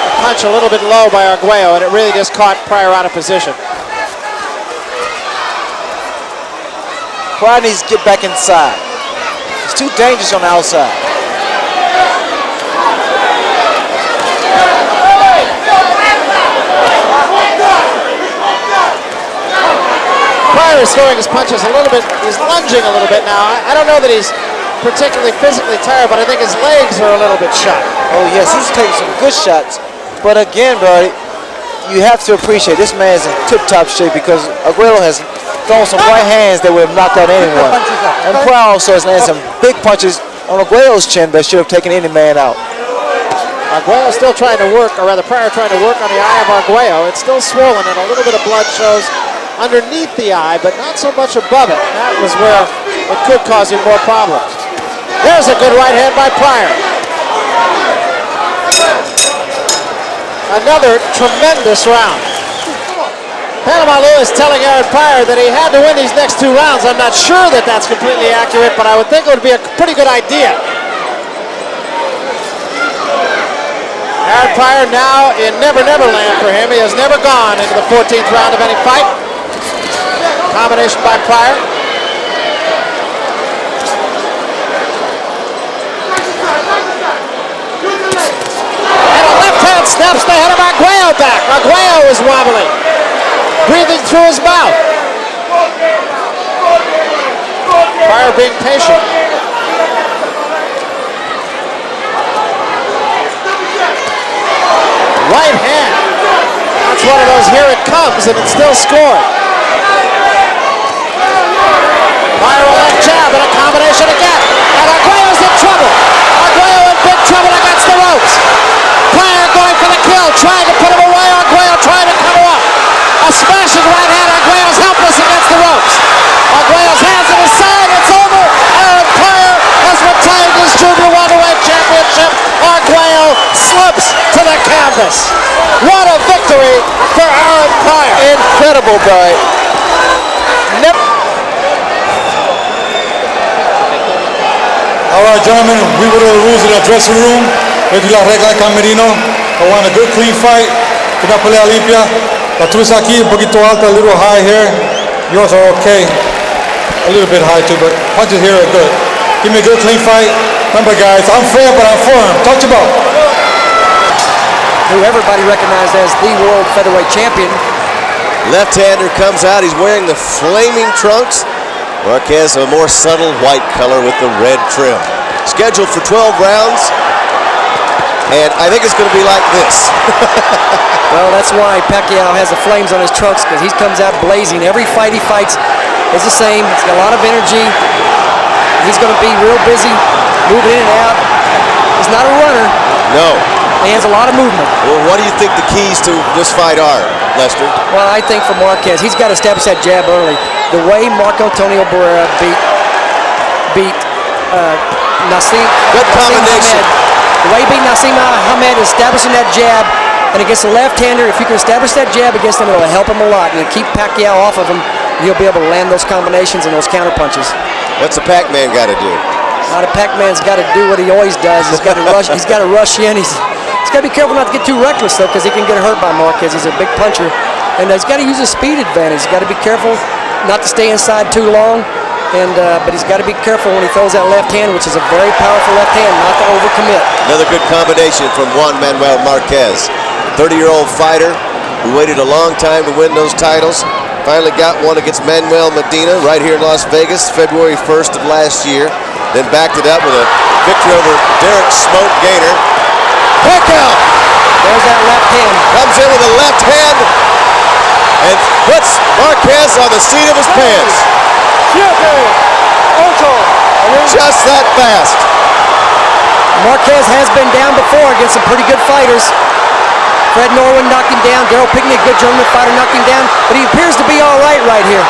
A punch a little bit low by Arguello, and it really just caught Pryor out of position. Pryor needs to get back inside. It's too dangerous on the outside. Pryor is throwing his punches a little bit, he's lunging a little bit now. I don't know that he's particularly physically tired, but I think his legs are a little bit shot. Oh yes, he's taking some good shots. But again, buddy, you have to appreciate this man's in tip-top shape, because Arguello has thrown some right hands that would have knocked out anyone. And Pryor also has landed some big punches on Arguello's chin that should have taken any man out. Arguello still trying to work, or rather Pryor trying to work on the eye of Arguello. It's still swollen, and a little bit of blood shows underneath the eye, but not so much above it. And that was where it could cause him more problems. There's a good right hand by Pryor. Another tremendous round. Panama Lou is telling Aaron Pryor that he had to win these next 2 rounds. I'm not sure that that's completely accurate, but I would think it would be a pretty good idea. Aaron Pryor now in Never Never Land for him. He has never gone into the 14th round of any fight. Combination by Pryor. And a left hand snaps the head of Arguello back. Arguello is wobbling, breathing through his mouth. Pryor being patient. one of those here it comes, and it's still scored. Fire a left jab and a combination again. And Arguello's in trouble. Arguello in big trouble against the ropes. Pryor going for the kill, trying to put him away. Arguello trying to cover up. A smashing right hand. Arguello's helpless against the ropes. Arguello's hands at his side. It's over. Aaron Pryor has retained his Junior Welterweight Championship. Arguello slips to the canvas. What a victory for Aaron Pryor. Incredible, Brian. All right, gentlemen, we were the rules in the dressing room. Ready la regla camerino. I want a good, clean fight. Una pelea limpia. La tuya aquí un poquito alta, a little high here. Yours are okay. A little bit high too, but punches here are good. Give me a good, clean fight. Remember, guys, I'm fair, but I'm firm. Talk about. Who everybody recognized as the world featherweight champion. Left-hander comes out. He's wearing the flaming trunks. Marquez, a more subtle white color with the red trim. Scheduled for 12 rounds, and I think it's going to be like this. Well, that's why Pacquiao has the flames on his trunks, because he comes out blazing. Every fight he fights is the same. He's got a lot of energy. He's going to be real busy, moving in and out. He's not a runner. No. He has a lot of movement. Well, what do you think the keys to this fight are, Lester? Well, I think for Marquez, he's got to establish that jab early. The way Marco Antonio Barrera beat Nassim. Good combination. The way he beat Nassim Ahmed, establishing that jab, and against the left-hander, if you can establish that jab against him, it'll help him a lot. And keep Pacquiao off of him, he'll be able to land those combinations and those counter punches. What's the Pac-Man got to do? Now the Pac-Man's got to do what he always does. He's got to rush. He's got to rush in. He's got to be careful not to get too reckless though, because he can get hurt by Marquez. He's a big puncher, and he's got to use his speed advantage. He's got to be careful not to stay inside too long, and but he's got to be careful when he throws that left hand, which is a very powerful left hand, not to overcommit. Another good combination from Juan Manuel Marquez, 30-year-old fighter who waited a long time to win those titles. Finally got one against Manuel Medina right here in Las Vegas, February 1st of last year. Then backed it up with a victory over Derek Smoke Gaynor. Pacquiao! There's that left hand. Comes in with a left hand and puts Marquez on the seat of his pants. Just that fast. Marquez has been down before against some pretty good fighters. Fred Norwin knocked him down. Daryl Pinkney, a good German fighter, knocked him down. But he appears to be all right here.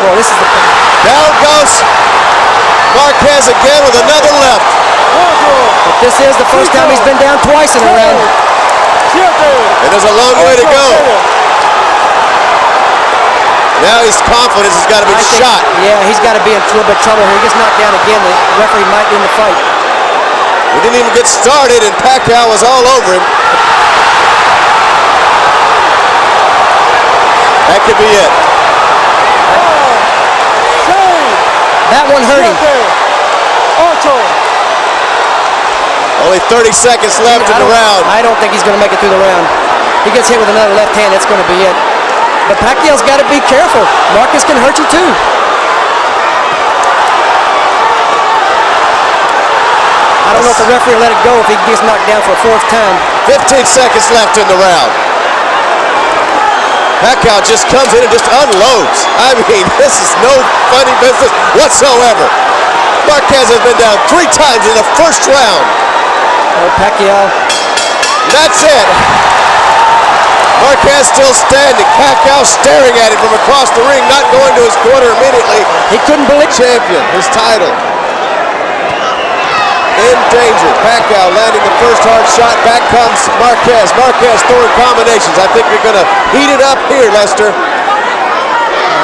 Well, this is the thing. Down goes Marquez again with another left. But this is the first time he's been down twice in a round. And there's a long way to go. Now his confidence has got to be shot. Yeah, he's got to be in a little bit of trouble here. He gets knocked down again. The referee might end the fight. We didn't even get started, and Pacquiao was all over him. That could be it. That one hurt him. Only 30 seconds left in the round. I don't think he's going to make it through the round. He gets hit with another left hand, that's going to be it. But Pacquiao's got to be careful. Marquez can hurt you too. I don't know if the referee will let it go if he gets knocked down for a fourth time. 15 seconds left in the round. Pacquiao just comes in and just unloads. I mean, this is no funny business whatsoever. Marquez has been down 3 times in the first round. Oh, Pacquiao. That's it. Marquez still standing. Pacquiao staring at him from across the ring, not going to his corner immediately. He couldn't believe champion, his title. In danger. Pacquiao landing the first hard shot. Back comes Marquez. Marquez throwing combinations. I think you're going to heat it up here, Lester.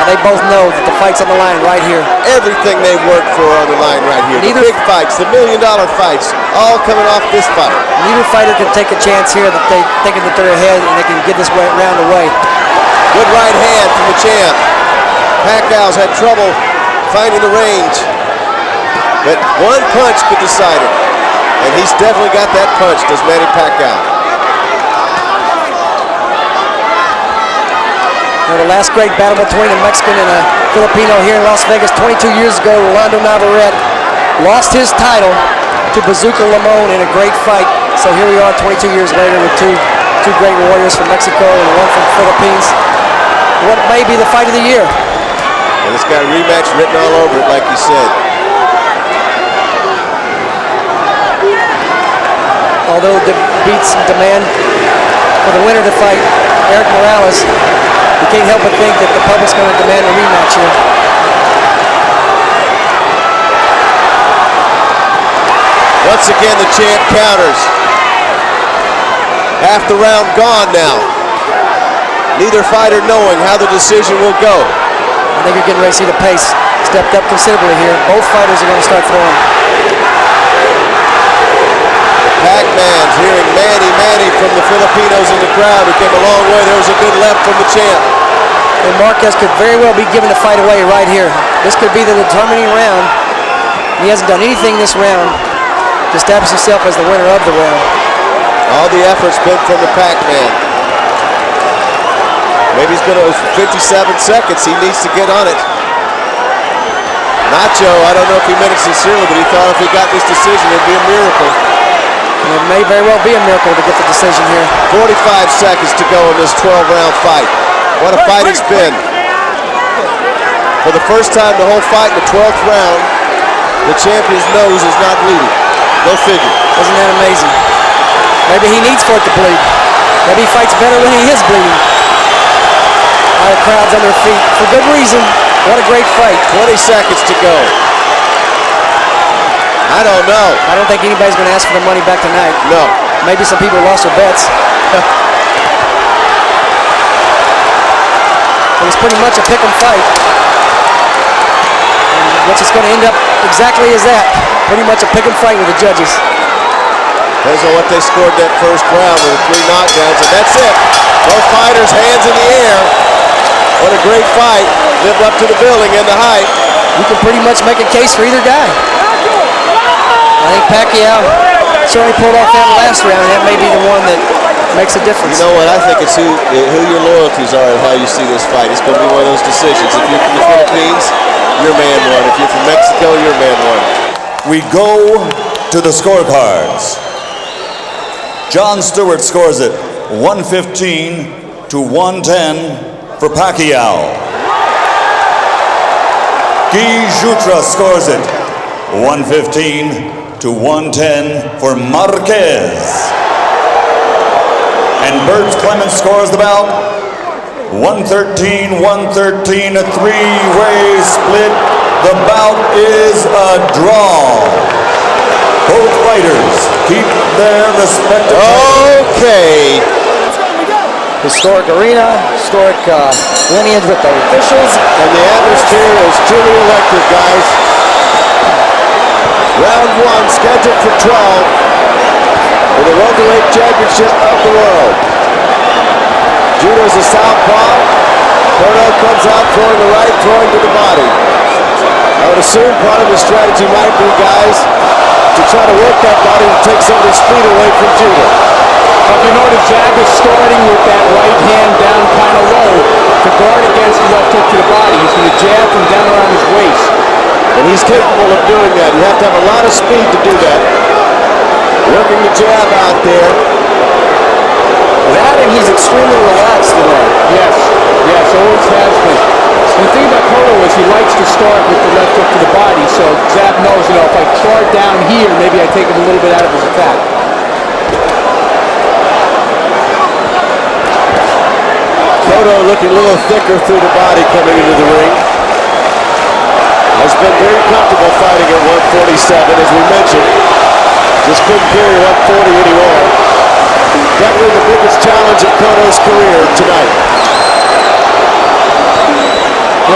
They both know that the fight's on the line right here. Everything they've worked for on the line right here. The big fights, the $1 million fights, all coming off this fight. Neither fighter can take a chance here that they thinking that they're ahead and they can get this round away. Good right hand from the champ. Pacquiao's had trouble finding the range, but one punch could decide it, and he's definitely got that punch, does Manny Pacquiao. The last great battle between a Mexican and a Filipino here in Las Vegas 22 years ago, Rolando Navarrete lost his title to Bazooka Limon in a great fight. So here we are 22 years later with two two great warriors from Mexico and one from the Philippines. What may be the fight of the year. And it's got a rematch written all over it, like you said. Although the beats demand for the winner to fight Eric Morales, you can't help but think that the public's going to demand a rematch here. Once again, the champ counters. Half the round gone now. Neither fighter knowing how the decision will go. I think you're getting ready to see the pace stepped up considerably here. Both fighters are going to start throwing. Pac-Man's hearing Manny, Manny from the Filipinos in the crowd, who came a long way. There was a good left from the champ. And Marquez could very well be giving the fight away right here. This could be the determining round. He hasn't done anything this round to establish himself as the winner of the round. All the effort's been from the Pac-Man. Maybe he's going to 57 seconds. He needs to get on it. Nacho, I don't know if he meant it sincerely, but he thought if he got this decision, it'd be a miracle. And it may very well be a miracle to get the decision here. 45 seconds to go in this 12-round fight. What a fight it's been. For the first time the whole fight in the 12th round, the champion's nose is not bleeding. Go figure. Isn't that amazing? Maybe he needs for it to bleed. Maybe he fights better when he is bleeding. All the crowd's on their feet for good reason. What a great fight. 20 seconds to go. I don't know. I don't think anybody's going to ask for the money back tonight. No. Maybe some people lost their bets. It was pretty much a pick 'em fight. And what's it's going to end up exactly is that. Pretty much a pick 'em fight with the judges. Depends on what they scored that first round with 3 knockdowns, and that's it. Both fighters, hands in the air. What a great fight. Lived up to the billing and the hype. You can pretty much make a case for either guy. I think Pacquiao certainly pulled off that last round. That may be the one that makes a difference. You know what? I think it's who your loyalties are and how you see this fight. It's going to be one of those decisions. If you're from the Philippines, your man won. If you're from Mexico, your man won. We go to the scorecards. John Stewart scores it 115 to 110 for Pacquiao. Guy Jutra scores it 115 to 110 for Marquez. And Bert Clemens scores the bout 113, a 3-way split. The bout is a draw. Both fighters keep their respective. Okay. Historic arena, historic lineage with the officials. And the atmosphere is truly electric, guys. Round 1 scheduled for 12 for the welterweight championship of the world. Judo's a southpaw. Cotto comes out throwing the right, throwing to the body. I would assume part of the strategy might be, guys, to try to work that body and take some of the speed away from Judo. If you know the jab is starting with that right hand down kind of low to guard against the left hook to the body. He's going to jab from down around his waist. And he's capable of doing that. You have to have a lot of speed to do that. Working the jab out there. That and he's extremely relaxed today. Yes, always has been. And the thing about Cotto is he likes to start with the left hook to the body, so Zab knows, if I start down here, maybe I take him a little bit out of his attack. Cotto looking a little thicker through the body coming into the ring. Has been very comfortable fighting at 147, as we mentioned. Just couldn't carry 140 anymore. Definitely the biggest challenge of Cotto's career tonight.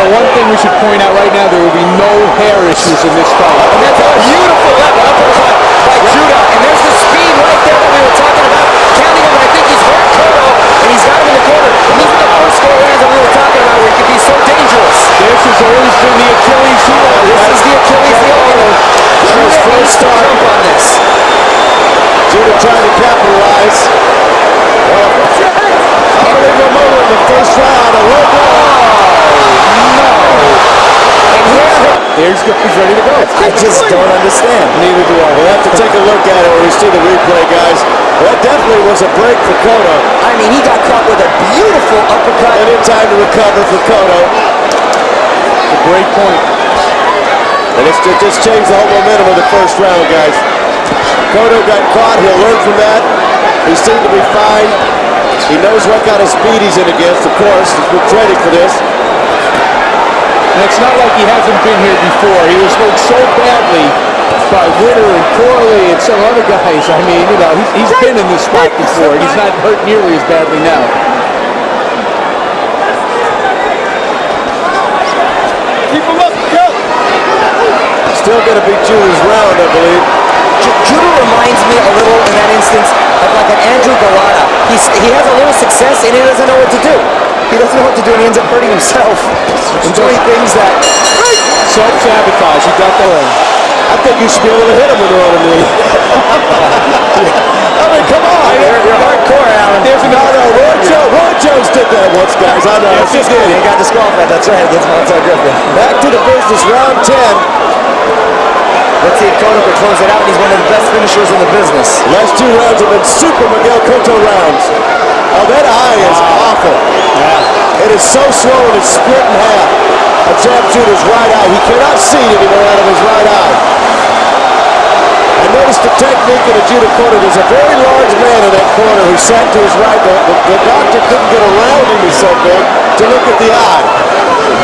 One thing we should point out right now, there will be no hair issues in this fight. And that's a beautiful left uppercut by Judo. And there's the speed right there that we were talking about. Counting him, I think he's hurt Cotto, and he's got him in the corner. And these are the first 4 rounds that we were talking about where he could be so dangerous. This has always been the Achilles heel. This is the Achilles heel. Judo needs to jump on this. Judo trying to capitalize. Unbelievable moment in the first round. A low blow. He's ready to go. I just don't understand. Neither do I. We'll have to take a look at it when we see the replay, guys. That definitely was a break for Cotto. I I mean, he got caught with a beautiful uppercut. And in time to recover for Cotto. A great point. And it just changed the whole momentum of the first round, guys. Cotto got caught. He'll learn from that. He seemed to be fine. He knows what kind of speed he's in against, of course. He's been training for this. And it's not like he hasn't been here before. He was hurt so badly by Witter and Corley and some other guys. I mean, you know, he's been in this spot before. He's not hurt nearly as badly now. Keep him up, go! Still going to be Judah's round, I believe. Judah reminds me a little in that instance of like an Andrew Galata. He has a little success and he doesn't know what to do. He doesn't know what to do and he ends up hurting himself and doing things that... Self-sabotage, he got that one. I think you should be able to hit him with one of these. I mean, come on. You're hardcore, Alan. There's another. Roy Jones did that once, guys. I know. Yes, he did. He got disqualified. That's right. Against Montel Griffin. Back to the business, round 10. Let's see if Cotto can close it out. He's one of the best finishers in the business. Last two rounds have been super Miguel Cotto rounds. Oh, that eye is awful. Yeah. It is so slow and it's split in half. A jab Judah's right eye. He cannot see anymore out of his right eye. I noticed the technique of the Judah corner. There's a very large man in that corner who sat to his right. The doctor couldn't get around him, he's so big, to look at the eye.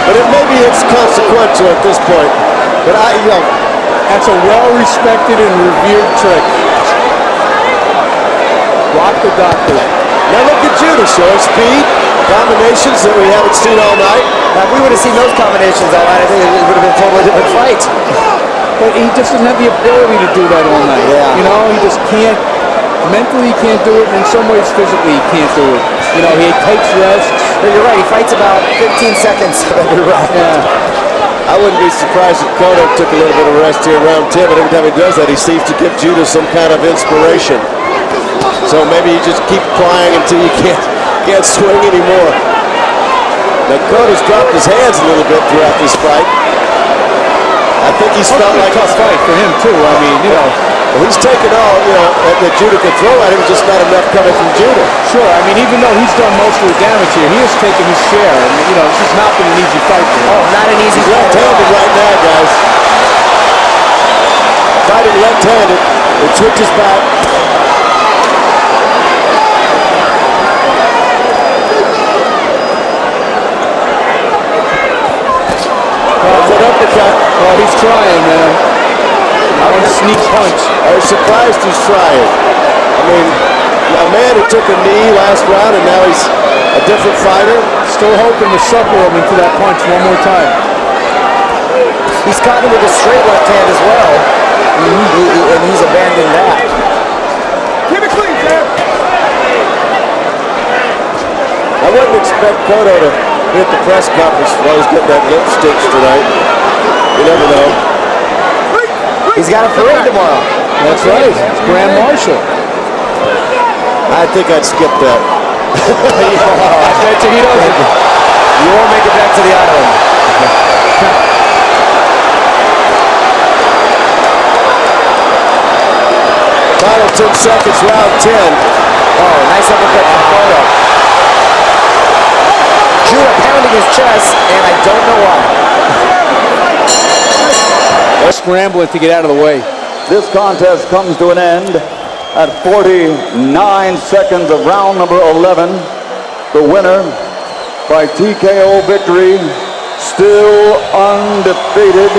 But maybe it's consequential at this point. But that's a well-respected and revered trick. Rock the doctor. Now look at Judah showing speed, combinations that we haven't seen all night. Now, if we would have seen those combinations all night, I think it would have been a totally different fight. But he just doesn't have the ability to do that all night. Yeah. You know, he just can't. Mentally, he can't do it, and in some ways, physically, he can't do it. You know, he takes rests. But you're right. He fights about 15 seconds of every round. Yeah. I wouldn't be surprised if Cotto took a little bit of rest here around 10, but every time he does that, he seems to give Judah some kind of inspiration. So maybe you just keep plying until you can't swing anymore. Now Cotto's dropped his hands a little bit throughout this fight. I think he's felt like a tough fight for him too. I mean, you know, he's taken all that Judah could throw at him, just not enough coming from Judah. Sure. I mean, even though he's done most of the damage here, he has taken his share. And you know, this has not been an easy fight for him. Oh, not an easy fight. Left-handed right now, guys. Fighting left-handed, it switches back. Uppercut. Oh, he's trying, man. I want to sneak punch. I was surprised he's trying. I mean, a man who took a knee last round and now he's a different fighter. Still hoping to sucker him into that punch one more time. He's caught him with a straight left hand as well. And he's abandoned that. Keep it clean, Sam. I wouldn't expect Cotto to hit the press conference while he's getting that lip stitch tonight. You never know. He's got a parade tomorrow. That's right. It's Grand Marshal. I think I'd skip that. I bet you he doesn't. You won't make it back to the island. Final 10 seconds, round 10. Oh, nice uppercut from Cotto. Judah pounding his chest, and I don't know why. They're scrambling to get out of the way. This contest comes to an end at 49 seconds of round number 11. The winner by TKO victory, still undefeated,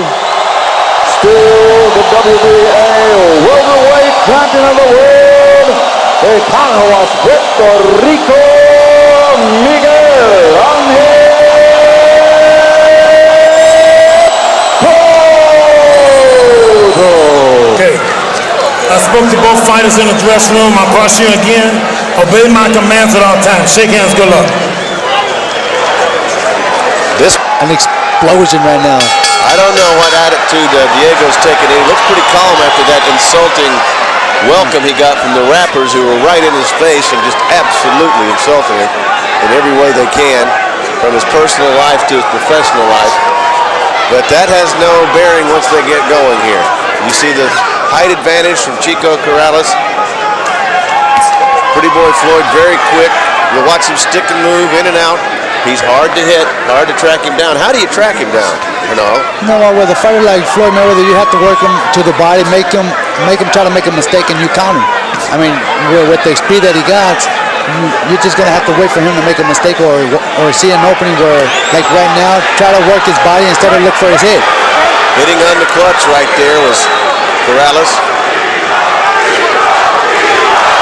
still the WBA welterweight champion of the world, Economos Puerto Rico, Miguel Angel. Okay. I spoke to both fighters in the dressing room. I caution you again. Obey my commands at all times. Shake hands. Good luck. An explosion right now. I don't know what attitude Diego's taking. He looks pretty calm after that insulting welcome he got from the rappers who were right in his face and just absolutely insulting him in every way they can, from his personal life to his professional life. But that has no bearing once they get going here. You see the height advantage from Chico Corrales. Pretty Boy Floyd very quick. You watch him stick and move in and out. He's hard to hit, hard to track him down. How do you track him down? You know what? With a fighter like Floyd Mayweather, you have to work him to the body, make him try to make a mistake, and you count him. I mean, with the speed that he got, you're just gonna have to wait for him to make a mistake or see an opening where, like right now, try to work his body instead of look for his head. Hitting on the clutch right there was Corrales.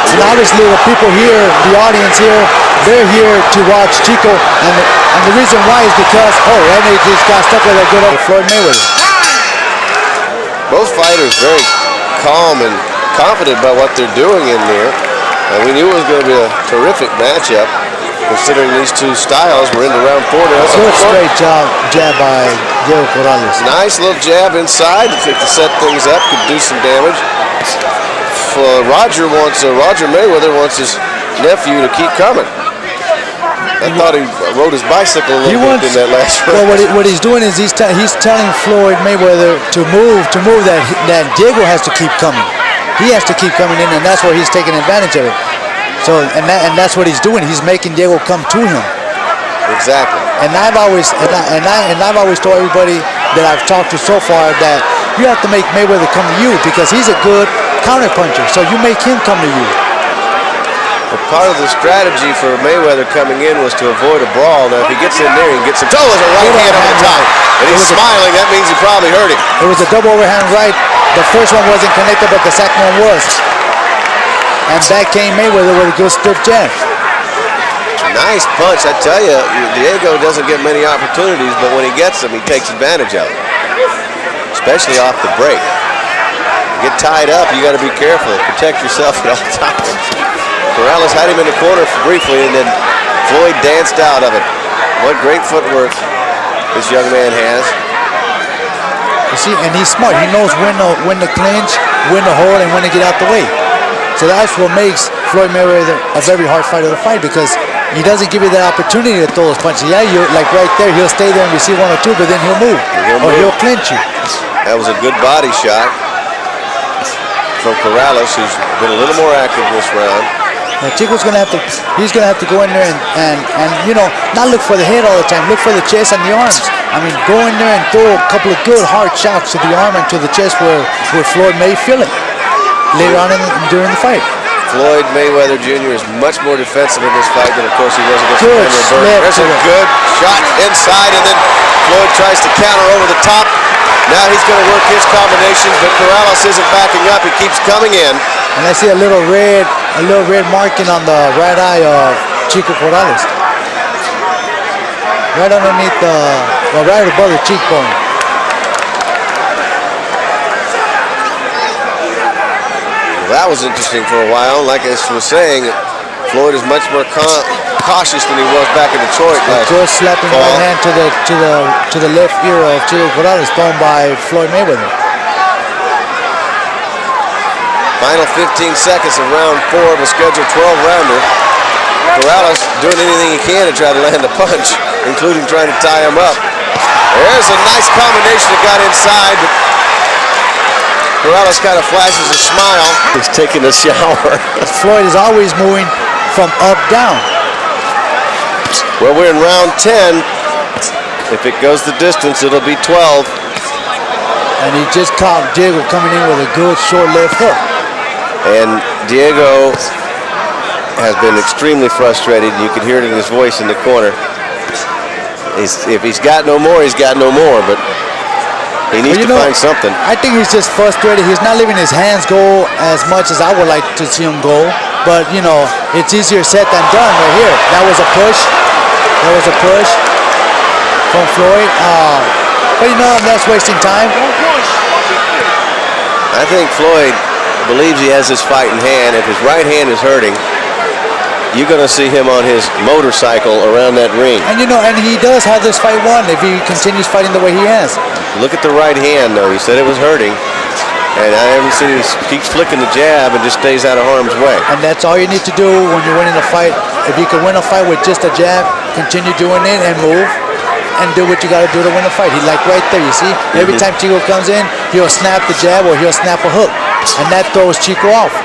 And obviously the people here, the audience here, they're here to watch Chico, and the reason why is because, and they just got stuck with a good old Floyd Mayweather. Both fighters very calm and confident about what they're doing in there. And we knew it was going to be a terrific matchup, considering these two styles. We're into round 4 now. Good straight jab by Diego Corrales. Nice little jab inside to set things up, could do some damage. Roger Mayweather wants his nephew to keep coming. I thought he rode his bicycle a little bit in that last round. Well, what he's doing is he's telling Floyd Mayweather to move that Diego has to keep coming. He has to keep coming in, and that's where he's taking advantage of it. So, and that's what he's doing. He's making Diego come to him. Exactly. And I've always told everybody that I've talked to so far that you have to make Mayweather come to you because he's a good counter puncher. So you make him come to you. But part of the strategy for Mayweather coming in was to avoid a brawl. Now, if he gets in there, he gets some. Oh, there's a right hand on the time. And he's smiling. That means he probably hurt him. It was a double overhand right. The first one wasn't connected, but the second one was. And back came Mayweather with a good stiff jab. Nice punch. I tell you, Diego doesn't get many opportunities, but when he gets them, he takes advantage of it. Especially off the break. You get tied up, you got to be careful. Protect yourself at all times. Corrales had him in the corner briefly, and then Floyd danced out of it. What great footwork this young man has. You see, and he's smart. He knows when to clinch, when to hold, and when to get out the way. So that's what makes Floyd Mayweather a very hard fighter to fight because he doesn't give you that opportunity to throw those punches. Yeah, you're like right there, he'll stay there and receive 1 or 2, but then he'll move. He'll clinch you. That was a good body shot from Corrales, who's been a little more active this round. Now Chico's gonna have to go in there and not look for the head all the time. Look for the chest and the arms. I mean, go in there and throw a couple of good hard shots to the arm and to the chest where Floyd may feel it later on during the fight. Floyd Mayweather Jr. is much more defensive in this fight than, of course, he was against Foreman. There's a good shot inside, and then Floyd tries to counter over the top. Now he's going to work his combinations, but Corrales isn't backing up. He keeps coming in. And I see a little red marking on the right eye of Chico Corrales. Right underneath right above the cheekbone. That was interesting for a while. Like I was saying, Floyd is much more cautious than he was back in Detroit last fall. Just slapping right hand to the left ear of Chico Corrales, thrown by Floyd Mayweather. Final 15 seconds of round 4 of a scheduled 12-rounder. Corrales doing anything he can to try to land a punch, including trying to tie him up. There's a nice combination that got inside, but Corrales kind of flashes a smile. He's taking a shower. Floyd is always moving from up down. Well, we're in round 10. If it goes the distance, it'll be 12. And he just caught Diego coming in with a good short left hook. And Diego has been extremely frustrated. You can hear it in his voice in the corner. If he's got no more, he's got no more. But he needs to find something. I think he's just frustrated. He's not letting his hands go as much as I would like to see him go. But, it's easier said than done right here. That was a push. From Floyd. But, that's wasting time. I think Floyd believes he has his fight in hand. If his right hand is hurting, you're going to see him on his motorcycle around that ring. And and he does have this fight won if he continues fighting the way he has. Look at the right hand, though. He said it was hurting. And I haven't seen him keep flicking the jab and just stays out of harm's way. And that's all you need to do when you're winning a fight. If you can win a fight with just a jab, continue doing it and move. And do what you got to do to win a fight. He's like right there, you see? Every time Chico comes in, he'll snap the jab or he'll snap a hook. And that throws Chico off.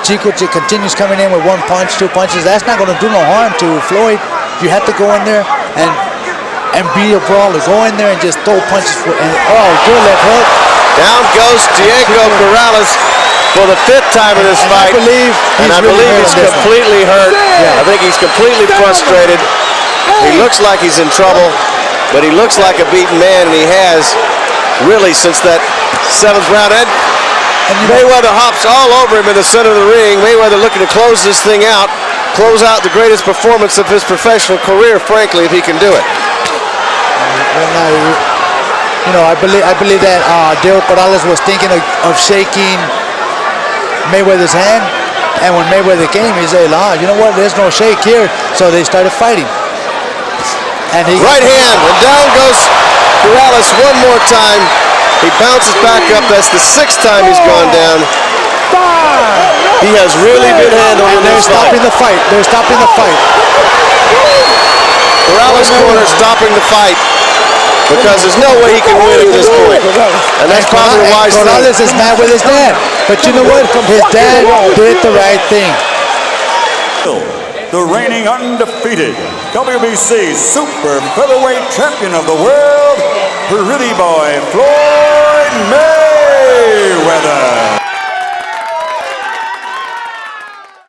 Chico continues coming in with 1 punch, 2 punches. That's not going to do no harm to Floyd. You have to go in there and be a brawler. Go in there and just throw punches. Good left hook. Down goes Diego Corrales for the 5th time in this fight. I believe he's completely hurt. I think he's completely frustrated. He looks like he's in trouble, but he looks like a beaten man, and he has really since that 7th round. And Mayweather hops all over him in the center of the ring. Mayweather looking to close this thing out, close out the greatest performance of his professional career, frankly, if he can do it. I believe that Diego Corrales was thinking of shaking Mayweather's hand, and when Mayweather came, he said, you know what, there's no shake here, so they started fighting. And right hand, and down goes Corrales one more time. He bounces back up. That's the 6th time he's gone down. He has really been handled in this fight. They're stopping the fight. Corrales' corner stopping the fight because there's no way he can win at this point. And that's probably a wise thing. Corrales is mad with his dad. But you know what? His dad did the right thing. The reigning undefeated WBC Super Featherweight Champion of the world, Pretty Boy Floyd Mayweather.